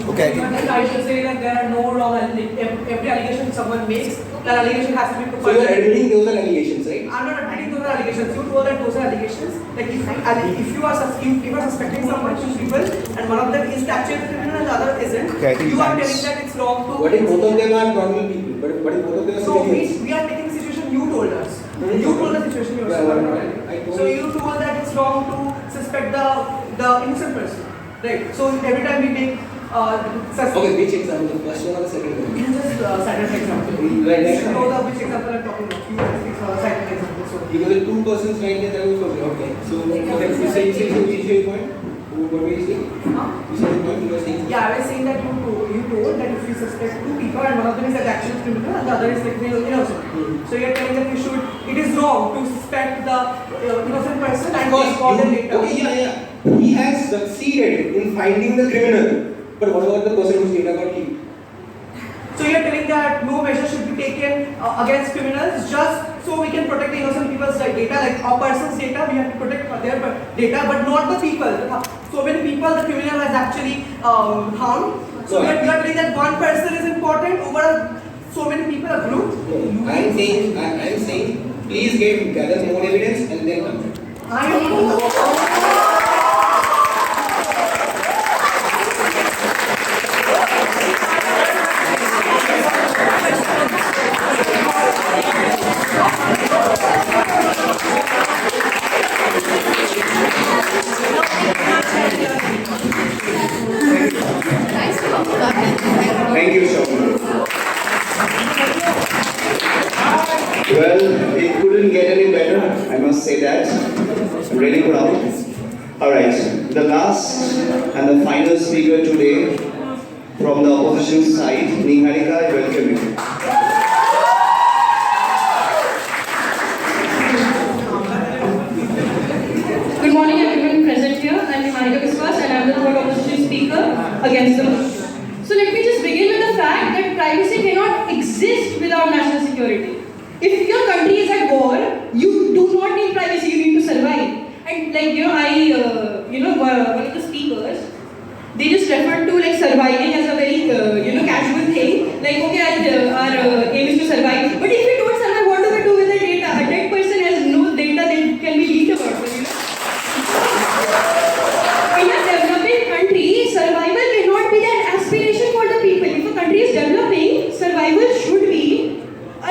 Speaker 3: Okay. I should say that there are no wrong every allegation someone makes, that allegation has to be proved.
Speaker 6: So you are admitting those are allegations, right?
Speaker 3: I'm not admitting those are allegations. You told that those are allegations. Like if you are suspecting some malicious people and one of them is actually the criminal and the other isn't,
Speaker 6: Okay,
Speaker 3: you are telling that it's wrong to.
Speaker 6: What if both of them are normal people? But what if both of them are
Speaker 3: So
Speaker 6: civilians?
Speaker 3: we are taking the situation you told us. You told the situation yourself. So you told that it's wrong to suspect the innocent person, right? So every time we make
Speaker 6: okay, which example? The first one or the second one?
Speaker 3: You just cited an example.
Speaker 6: Right,
Speaker 3: You should know which example I'm talking about. You cited an example. So
Speaker 6: because the two persons right there, that was okay. So you say your point. What were you saying? You said the point you were saying.
Speaker 3: Yeah, I was saying that you told that if you suspect two people and one of them is an actual criminal and the other is like innocent. So you are telling that it is wrong to suspect the innocent person and take all the data.
Speaker 6: Okay, yeah. He has succeeded in finding the criminal. But what about the person whose data got leaked?
Speaker 3: So you are telling that no measure should be taken against criminals just so we can protect the innocent people's data, like a person's data, we have to protect their data, but not the people. So many people the criminal has actually harmed. So you are telling that one person is important over so many people, a group?
Speaker 6: I'm saying Please gather more evidence and then come back.
Speaker 1: Thank you, Shobhan. Well, it couldn't get any better, I must say that. I'm really proud. Alright, the last and the final speaker today from the opposition side, Niharika, I welcome you.
Speaker 5: Good morning everyone present here. I'm Niharika Biswas and I'm the third opposition speaker against the motion. So let me just begin with the fact that privacy cannot exist without national security. If your country is at war, you do not need privacy, you need to survive. And one of the speakers, they just referred to like surviving as a very casual thing. Like our aim is to survive. But if we don't survive, what do we do with the data? A dead person has no data that can be leaked about. In a developing country, survival cannot be an aspiration for the people. If a country is developing, survival should be a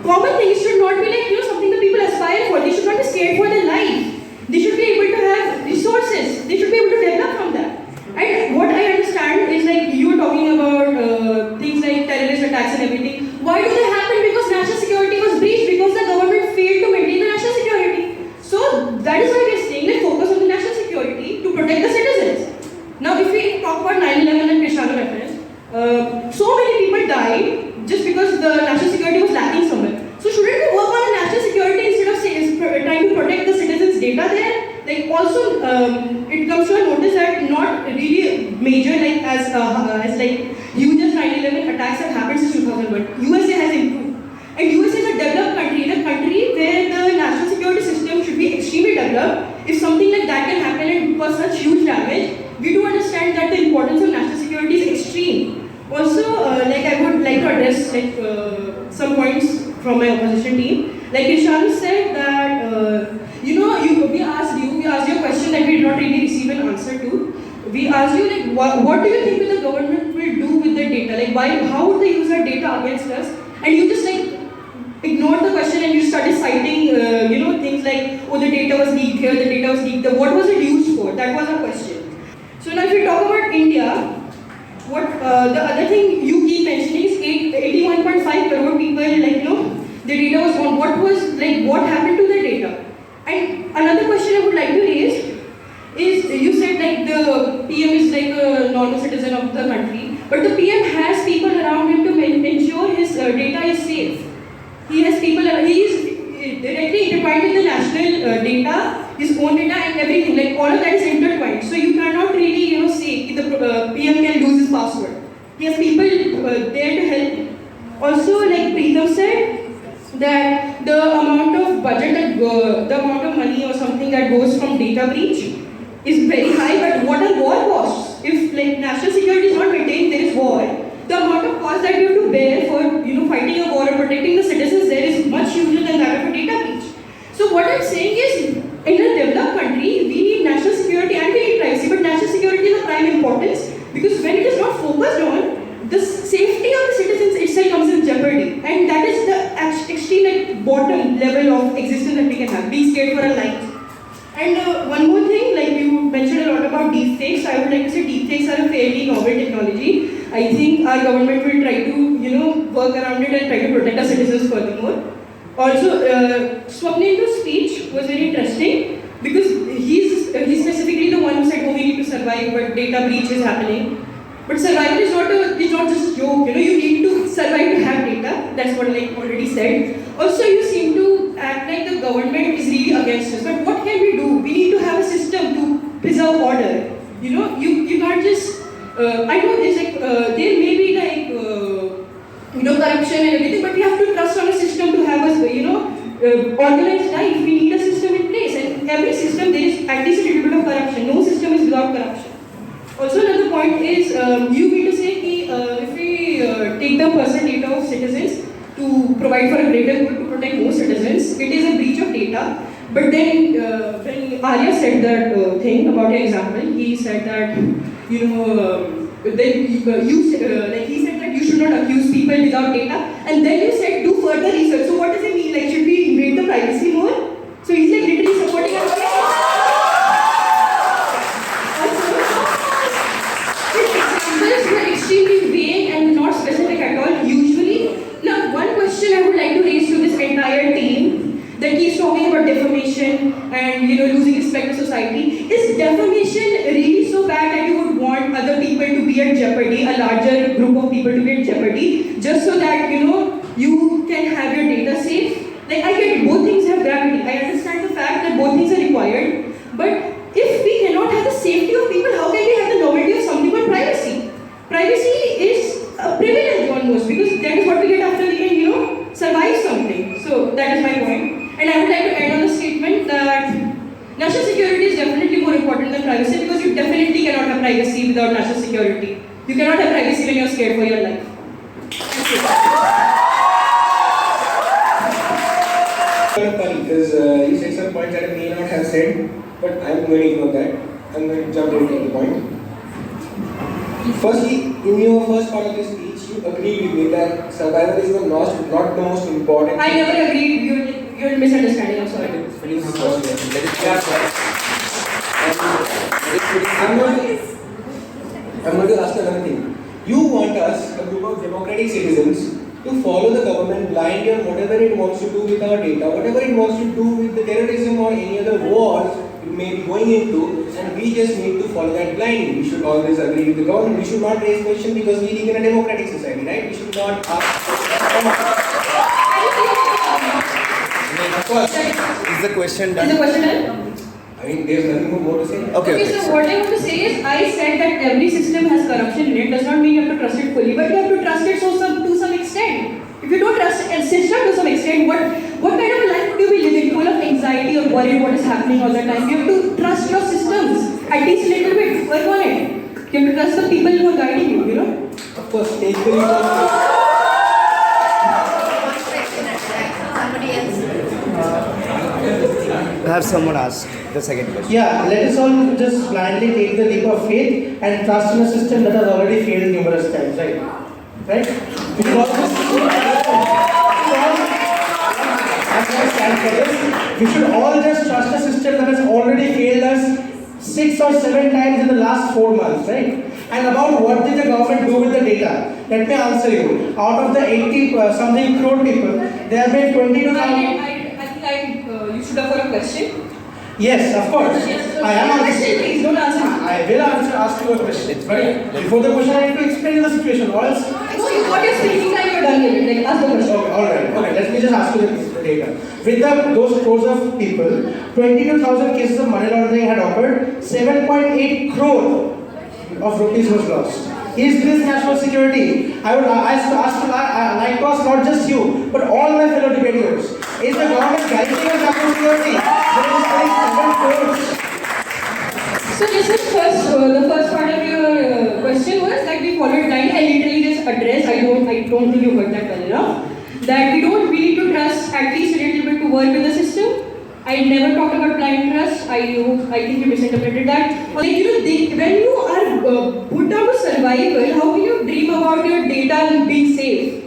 Speaker 5: common thing. It should not be like something the people aspire for. They should not be scared for their life. They should be able to have resources. They should be able to develop from that. And what I understand is like you were talking about things like terrorist attacks and everything. Why do they happen? Because national security was breached because the government failed to maintain the national security. So that is why we are saying let's focus on the national security to protect the citizens. Now if we talk about 9/11 and Krishna reference, so many people died just because the national security was lacking somewhere. So shouldn't we work on the national security instead of trying to protect the citizens' data there? Like also, it comes to a notice that not really major like as like huge as 9/11 attacks have happened since 2001. USA has improved, and USA is a developed country, in a country where the national security system should be extremely developed. If something like that can happen and cause such huge damage, we do understand that the importance of national security is extreme. Also, I would like to address some points from my opposition team. Like Ishanu said that we asked you a question that we did not really receive an answer to. We asked you what do you think the government will do with the data? How would they use our data against us? And you just ignored the question and you started citing things like the data was leaked here, the data was leaked there. What was it used for? That was our question. So now if we talk about India, what the other thing you keep mentioning is 81.5 crore people the data was gone. What happened to the data? And another question I would like to raise is you said the PM is a normal citizen of the country, but the PM has people around him to ensure his data is safe. He has people, he is directly intertwined with the national data, his own data and everything, all of that is intertwined. So you cannot really say the PM can lose his password. He has people there to help him. Also, like Preetham said, that the amount of budget the amount of money or something that goes from data breach is very high, but what are war costs? If national security is not maintained, there is war. The amount of cost that you have to bear for fighting a war or protecting the citizens there is much huger than that of a data breach. So what I'm saying is, in a developed country, we need national security and we need privacy, but national security is of prime importance because when it is not focused on, the safety of the citizens itself comes in jeopardy, and that is the extreme bottom level of existence that we can have, being scared for our lives. And one more thing, you mentioned a lot about deepfakes. I would like to say deepfakes are a fairly novel technology. I think our government will try to work around it and try to protect our citizens furthermore. Also, Swapnendu's speech was very interesting because he's specifically the one who said, we need to survive, but data breach is happening. But survival is not just a joke, you need to survive to have data. That's what I already said. Also, you seem to act like the government is really against us. But what can we do? We need to have a system to preserve order. You can't just, I know there may be corruption and everything, but we have to trust on a system to have us, organized life. We need a system in place. And every system, there is at least a little bit of corruption. No system is without corruption. Also, another point is, you mean to say if we take the personal data of citizens to provide for a greater good to protect more citizens, it is data. But then when Arya said that thing about your example, he said that, then you like he said that you should not accuse people without data, and then you said do further research. So what does it mean? Like, should we break the privacy more? So he's like literally supporting us. Examples were extremely vague and not specific at all. Usually, now one question I would like to raise to this entire team that keeps talking about defamation and losing respect to society. Is defamation really so bad that you would want other people to be at jeopardy, a larger group of people to be at jeopardy, just so that you can have your data safe? Like, I get both things have gravity. I understand the fact that both things are required, but if we cannot have the safety of people, how can we have the novelty of something called privacy? Privacy is a privilege almost, because that is what we get after we can survive something. So that is my point. And I would like to end on the statement that national security is definitely more important than privacy, because you definitely cannot have privacy without national security. You cannot have privacy when you're scared for your life. Thank you.
Speaker 6: Because you said some points that I may not have said, but I'm going to ignore that. I'm going to jump right to the point. Firstly, in your first part of your speech, you agreed with me that survival is not the most important.
Speaker 5: I never agreed. You're misunderstanding. I'm sorry.
Speaker 6: Finish this first. Let it I'm going to ask another thing. You want us, a group of democratic citizens, to follow the government blindly on whatever it wants to do with our data, whatever it wants to do with the terrorism or any other wars it may be going into, and we just need to follow that blindly. We should always agree with the government. We should not raise questions because we live in a democratic society, right? We should not ask questions.
Speaker 8: Of course. Is the question done?
Speaker 5: Is the question done?
Speaker 6: I mean, there's nothing more to say.
Speaker 5: Okay, so what I want to say is, I said that every system has corruption in it. Does not mean you have to trust it fully, but you have to trust it to some extent. If you don't trust a system to some extent, what kind of life would you be living? Full of anxiety or worried what is happening all the time. You have to trust your systems, at least a little bit. Work on it. You have to trust the people who are guiding you.
Speaker 6: Of course, take the lead.
Speaker 1: Have someone ask the second question.
Speaker 10: Yeah, let us all just blindly take the leap of faith and trust in a system that has already failed numerous times, right? Right? We should all just we should all just trust a system that has already failed us 6 or 7 times in the last 4 months, right? And about what did the government do with the data? Let me answer you. Out of the 80 something crore people, there have been 22,000.
Speaker 5: You should have got a question.
Speaker 10: Yes, of course.
Speaker 5: Yes,
Speaker 10: I am
Speaker 5: question, please don't answer.
Speaker 10: I will ask you a question. But before the question, I need to explain the situation. Or else.
Speaker 5: What you're speaking like you're done with it. Like, ask the question.
Speaker 10: Okay, alright. Okay, let me just ask you the data. With those crores of people, 22,000 cases of money laundering had occurred. 7.8 crore of rupees was lost. Is this national security? I would like to ask not just you, but all my fellow debaters. Is the government guaranteeing us national security? There is 7 crores.
Speaker 5: So this is the first part of your question was that we followed line. I literally just addressed. I don't think you heard that well enough. That we need to trust at least a little bit to work with the system. I never talked about blind trust. I think you misinterpreted that. Like, when you are put down to survival, how can you dream about your data being safe?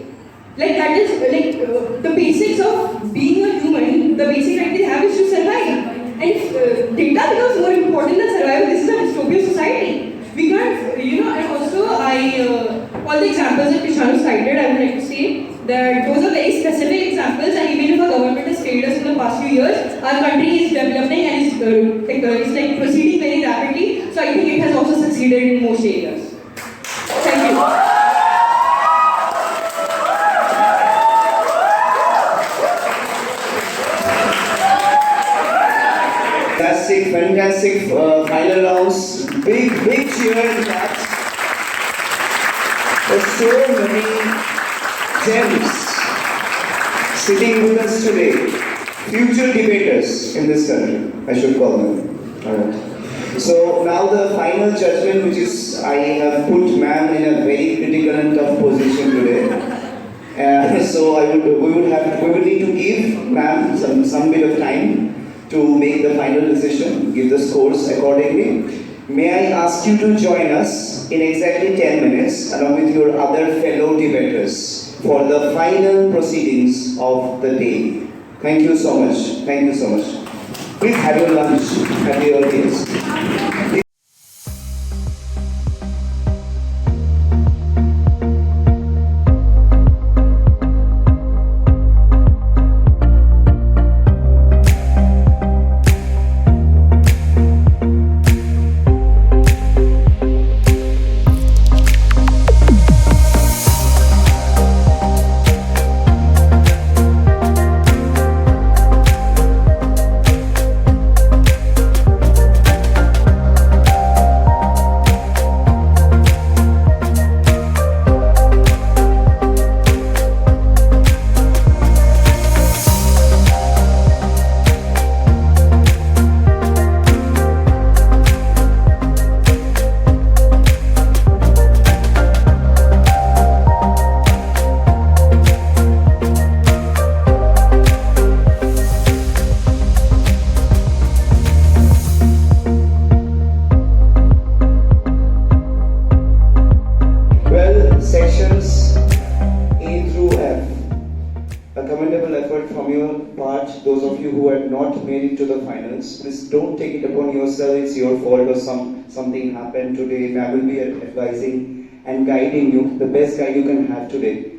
Speaker 5: Like, that is like the basics of being a human. The basic right they have is to survive. And if data becomes more important than survival, this is a dystopian society. We can't, and also all the examples that Krishanu cited, I would like to say that those are very specific examples, and even if our government has failed us in the past few years, our country is developing and is like proceeding very rapidly. So I think it has also succeeded in most areas. Thank you.
Speaker 1: Fantastic final rounds. Big cheer and claps. There's so many gems sitting with us today. Future debaters in this country, I should call them. Alright. So now the final judgment, which is I have put ma'am in a very critical and tough position today. So we would need to give ma'am some bit of time to make the final decision, give the scores accordingly. May I ask you to join us in exactly 10 minutes along with your other fellow debaters for the final proceedings of the day. Thank you so much. Thank you so much. Please have your lunch at the earliest. Sections A through F. A commendable effort from your part, those of you who had not made it to the finals. Please don't take it upon yourself, it's your fault or something happened today. I will be advising and guiding you, the best guide you can have today.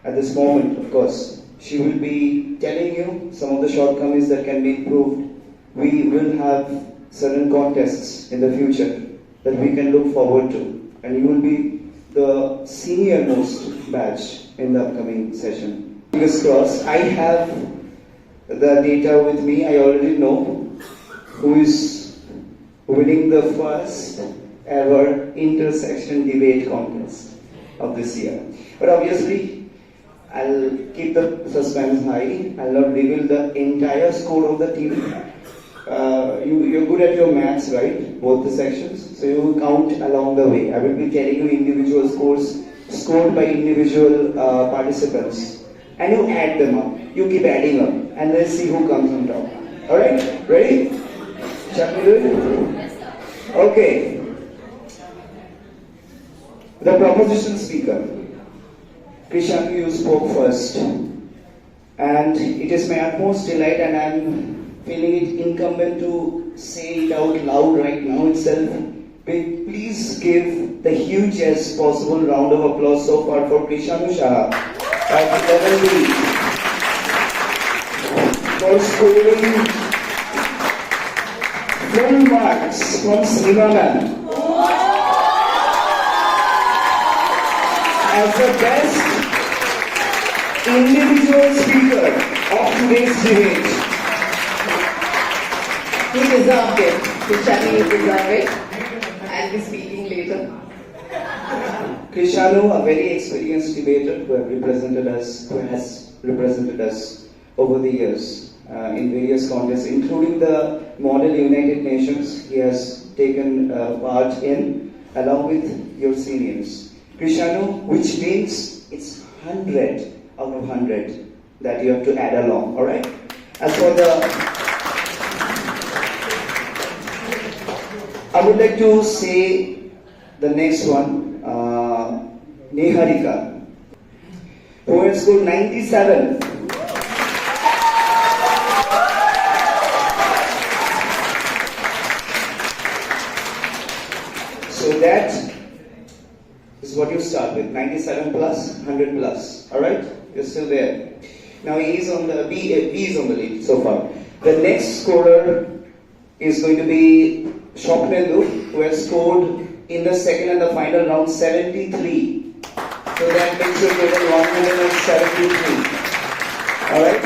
Speaker 1: At this moment, of course, she will be telling you some of the shortcomings that can be improved. We will have certain contests in the future that we can look forward to, and you will be the senior most batch in the upcoming session. Fingers crossed. I have the data with me. I already know who is winning the first ever intersection debate contest of this year. But obviously, I'll keep the suspense high. I'll not reveal the entire score of the team. You're good at your maths, right? Both the sections. So you will count along the way. I will be telling you individual scores scored by individual participants. And you add them up. You keep adding up. And let's see who comes on top. Alright? Ready? Shall we do it? Okay. The proposition speaker. Krishanu, you spoke first. And it is my utmost delight, and I'm feeling it incumbent to say it out loud right now itself. Please give the hugest possible round of applause so far for Krishanu Shah at 11B for scoring full marks from Srivanan as the best individual speaker of today's debate.
Speaker 11: He deserved it. Krishanu, you deserve it. I'll be speaking later.
Speaker 1: Krishanu, a very experienced debater who has represented us over the years in various contests, including the Model United Nations. He has taken part in, along with your seniors. Krishanu, which means it's 100 out of 100 that you have to add along, alright? As for I would like to say the next one, Niharika, who has scored 97. So that is what you start with, 97 plus, 100 plus, alright? You're still there. Now he is on the, B is on the lead so far. The next scorer is going to be Shopnendu, who has scored in the second and the final round 73. So that makes your total 173. Alright?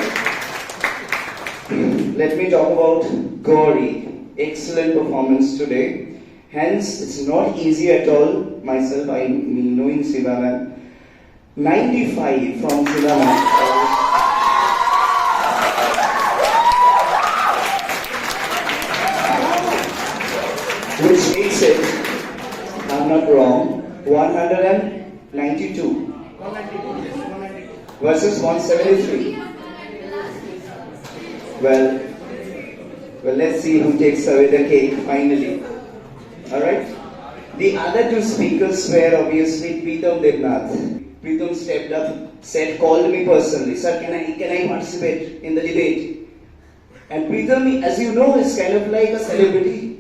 Speaker 1: Let me talk about Gauri. Excellent performance today. Hence, it's not easy at all. Myself, I mean, knowing Sivaman. 95 from Sivaman. Which makes it, I'm not wrong, 192. versus 173. Well, let's see who takes away the cake finally. Alright? The other two speakers were obviously Preetham Devnath. Preetham stepped up, called me personally, "Sir, can I participate in the debate?" And Preetham, as you know, is kind of like a celebrity.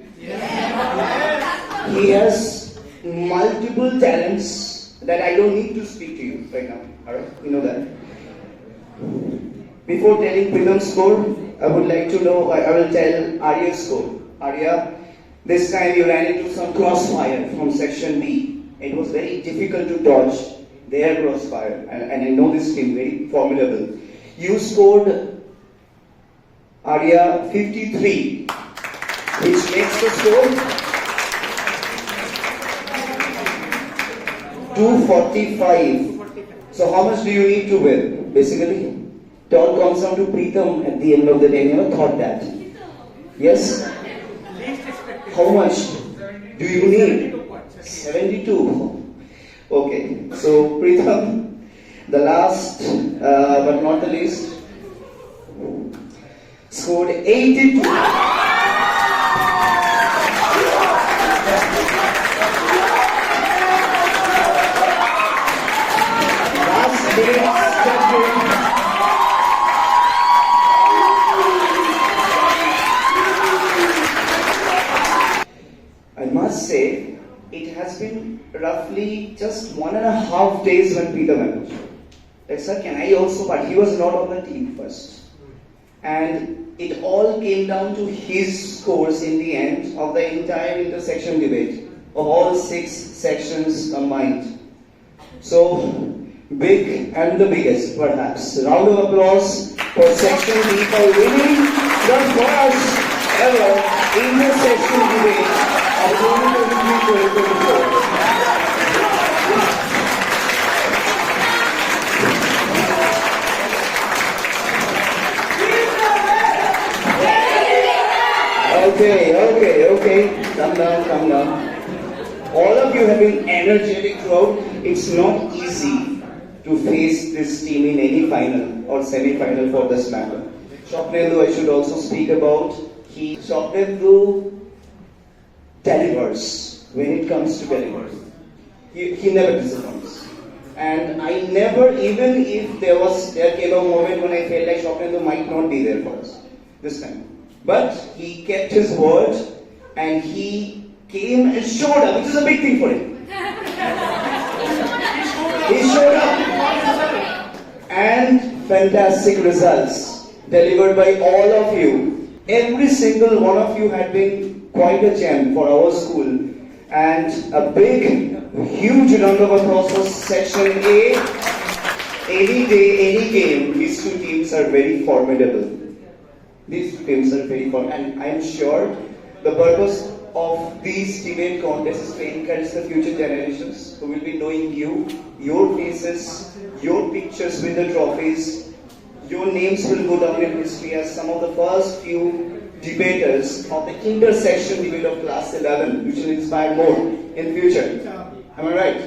Speaker 1: He has multiple talents that I don't need to speak to you right now. Alright? You know that. Before telling Preetham's score, I would like to know, I will tell Arya's score. Arya, this time you ran into some crossfire from section B. It was very difficult to dodge their crossfire, and I know this team very formidable. You scored, Arya, 53, which makes the score 245. So how much do you need to win, basically? It all comes down to Preetham at the end of the day. Never thought that. Yes? How much do you need? 72. Okay. So Preetham, the last but not the least, scored 82. Last day I must say, it has been roughly just 1.5 days when Preetham approached. Like, "Sir, can I also?" But he was not on the team first. And it all came down to his scores in the end of the entire intersection debate, of all 6 sections combined. So, big and the biggest, perhaps. Round of applause for section B for winning the first ever intersection debate of 2023-2024. Okay. Calm down. All of you have been energetic throughout. It's not easy to face this team in any final or semi-final for this matter. Swapnendu, I should also speak about. Swapnendu delivers when it comes to delivery. He never disappoints. And I never, even if there came a moment when I felt like Swapnendu might not be there for us this time. But he kept his word and he came and showed up, which is a big thing for him. He showed up. And fantastic results delivered by all of you. Every single one of you had been quite a gem for our school. And a big, huge round of applause for section A. Any day, any game, these two teams are very formidable. And I am sure the purpose of these debate contests is to encourage the future generations who will be knowing you, your faces, your pictures with the trophies. Your names will go down in history as some of the first few debaters of the intersection debate of class 11, which will inspire more in future. Am I right?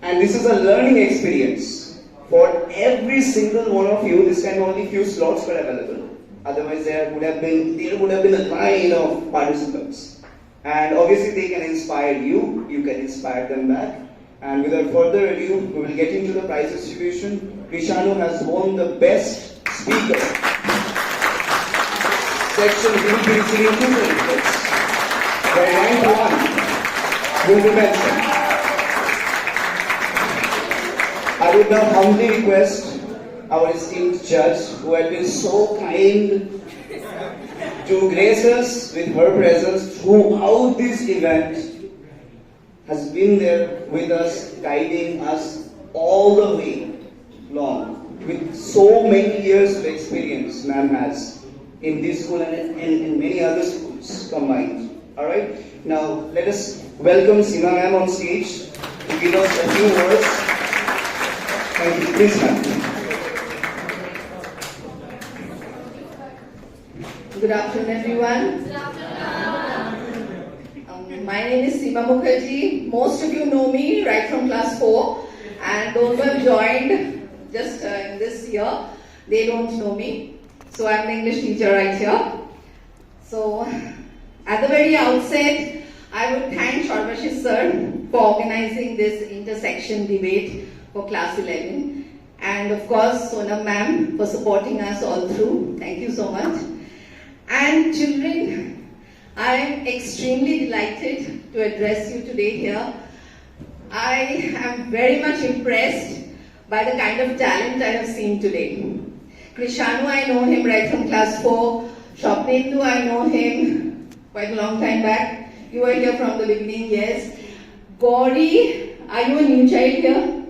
Speaker 1: And this is a learning experience for every single one of you. This time only few slots were available. Otherwise, there would have been a line of participants. And obviously, they can inspire you. You can inspire them back. And without further ado, we will get into the prize distribution. Krishanu has won the best speaker. Section will be receiving 2 certificates. The rank 1 will be mentioned. I would now humbly request our esteemed judge, who had been so kind to grace us with her presence throughout this event, has been there with us, guiding us all the way long, with so many years of experience ma'am has in this school and in many other schools combined. Alright, now let us welcome Seema ma'am on stage to give us a few words. Thank you, please ma'am.
Speaker 11: Good afternoon, everyone. My name is Seema Mukherjee. Most of you know me right from class 4, and those who have joined
Speaker 15: just in this year. They don't know me. So I'm the English teacher right here. So at the very outset, I would thank Sharvashi sir for organizing this intersection debate for class 11. And of course, Sonam ma'am for supporting us all through. Thank you so much. And children, I am extremely delighted to address you today here. I am very much impressed by the kind of talent I have seen today. Krishanu, I know him right from class 4. Shopnendu, I know him quite a long time back. You were here from the beginning, yes. Gauri, are you a new child here?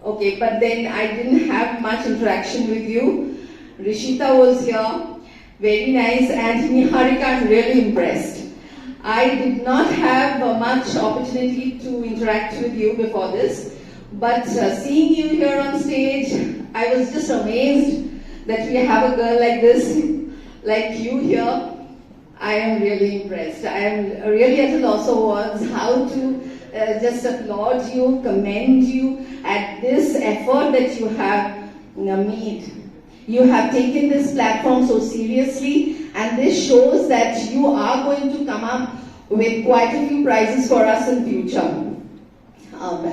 Speaker 15: Okay, but then I didn't have much interaction with you. Rishita was here, very nice, and Niharika, I'm really impressed. I did not have much opportunity to interact with you before this, but seeing you here on stage, I was just amazed that we have a girl like this, like you here. I am really impressed. I am really at a loss of words how to just applaud you, commend you at this effort that you have made. You have taken this platform so seriously, and this shows that you are going to come up with quite a few prizes for us in future.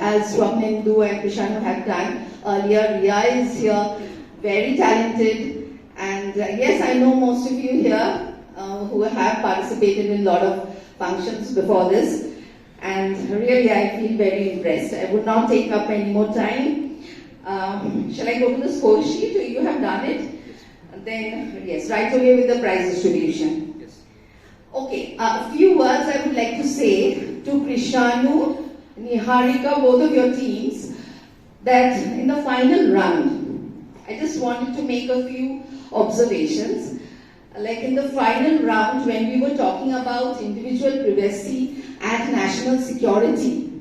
Speaker 15: As Swapnendu and Krishanu have done earlier, Ria is here, very talented, and yes, I know most of you here who have participated in a lot of functions before this, and really I feel very impressed. I would not take up any more time. Shall I go to the score sheet? You have done it. Then, yes, right away with the prize distribution. Yes. Okay, a few words I would like to say to Krishanu, Niharika, both of your teams, that in the final round, I just wanted to make a few observations. Like in the final round, when we were talking about individual privacy and national security,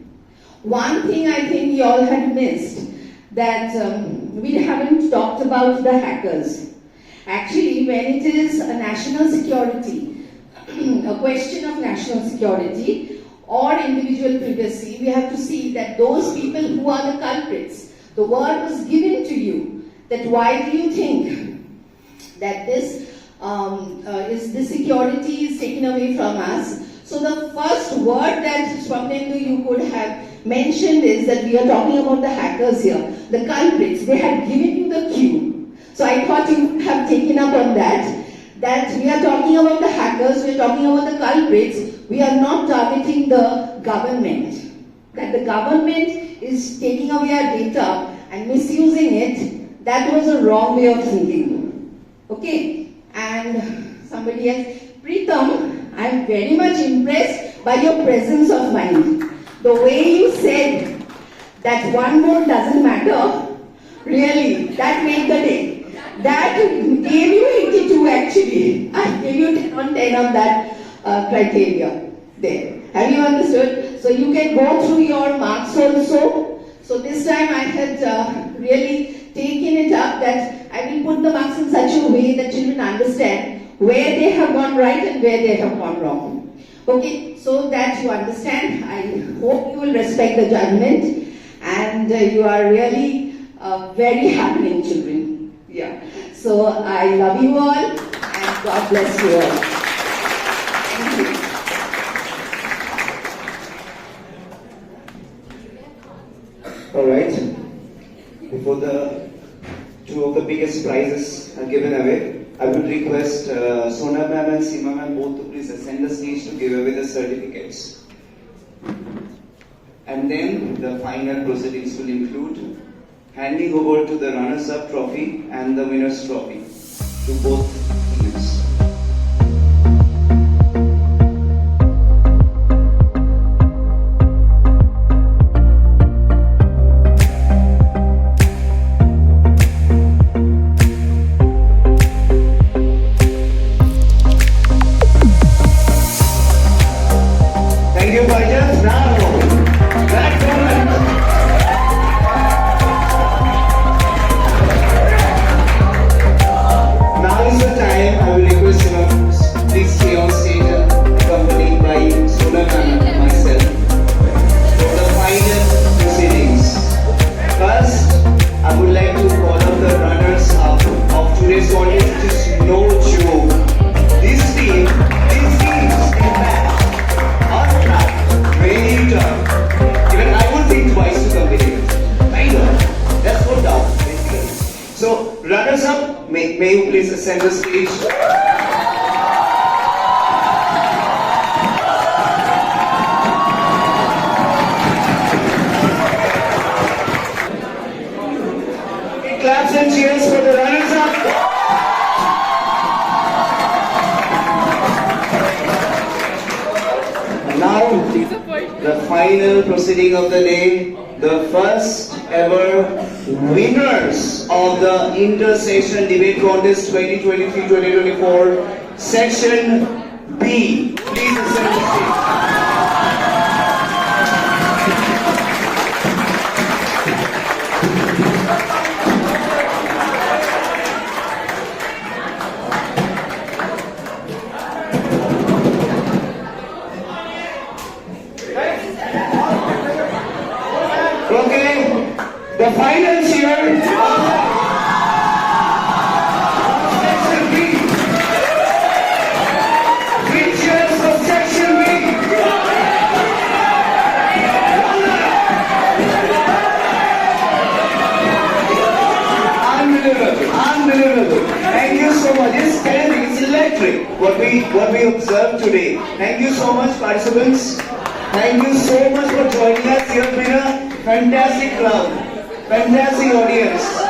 Speaker 15: one thing I think you all had missed, that we haven't talked about the hackers. Actually, when it is a national security, a question of national security or individual privacy, we have to see that those people who are the culprits, the word was given to you, that why do you think that this security is taken away from us. So the first word that Swapnendu you could have mentioned is that we are talking about the hackers here, the culprits. They had given you the cue. So I thought you would have taken up on that we are talking about the hackers, we are talking about the culprits. We are not targeting the government. That the government is taking away our data and misusing it, that was a wrong way of thinking. Okay? And somebody else, Pritam, I am very much impressed by your presence of mind. The way you said that one more doesn't matter, really, that made the day. That gave you 82 actually. I gave you 10 on 10 on that criteria there. Have you understood? So you can go through your marks also. So this time I had really taken it up that I will put the marks in such a way that children understand where they have gone right and where they have gone wrong. Okay, so that you understand, I hope you will respect the judgment, and you are really very happening children. Yeah. So I love you all, and God bless you all. Thank you.
Speaker 1: Alright, before the two of the biggest prizes are given away, I would request Sona ma'am and Seema ma'am both to please ascend the stage to give away the certificates. And then the final proceedings will include handing over to the runners-up trophy and the winner's trophy to both teams. Thank you, Pajas. Now, back to now is the time I will request may you please ascend the stage. Claps and cheers for the runners-up. Now, the final proceeding of the day, the first ever winners of the Inter-Section Debate Contest 2023-2024, Section B. Please ascend the stage. The finals here. Section B. Features of Section B. Unbelievable. Thank you so much. It's terrific. It's electric. What we observed today. Thank you so much, participants. Thank you so much for joining us. You have been a fantastic crowd. Fantastic audience.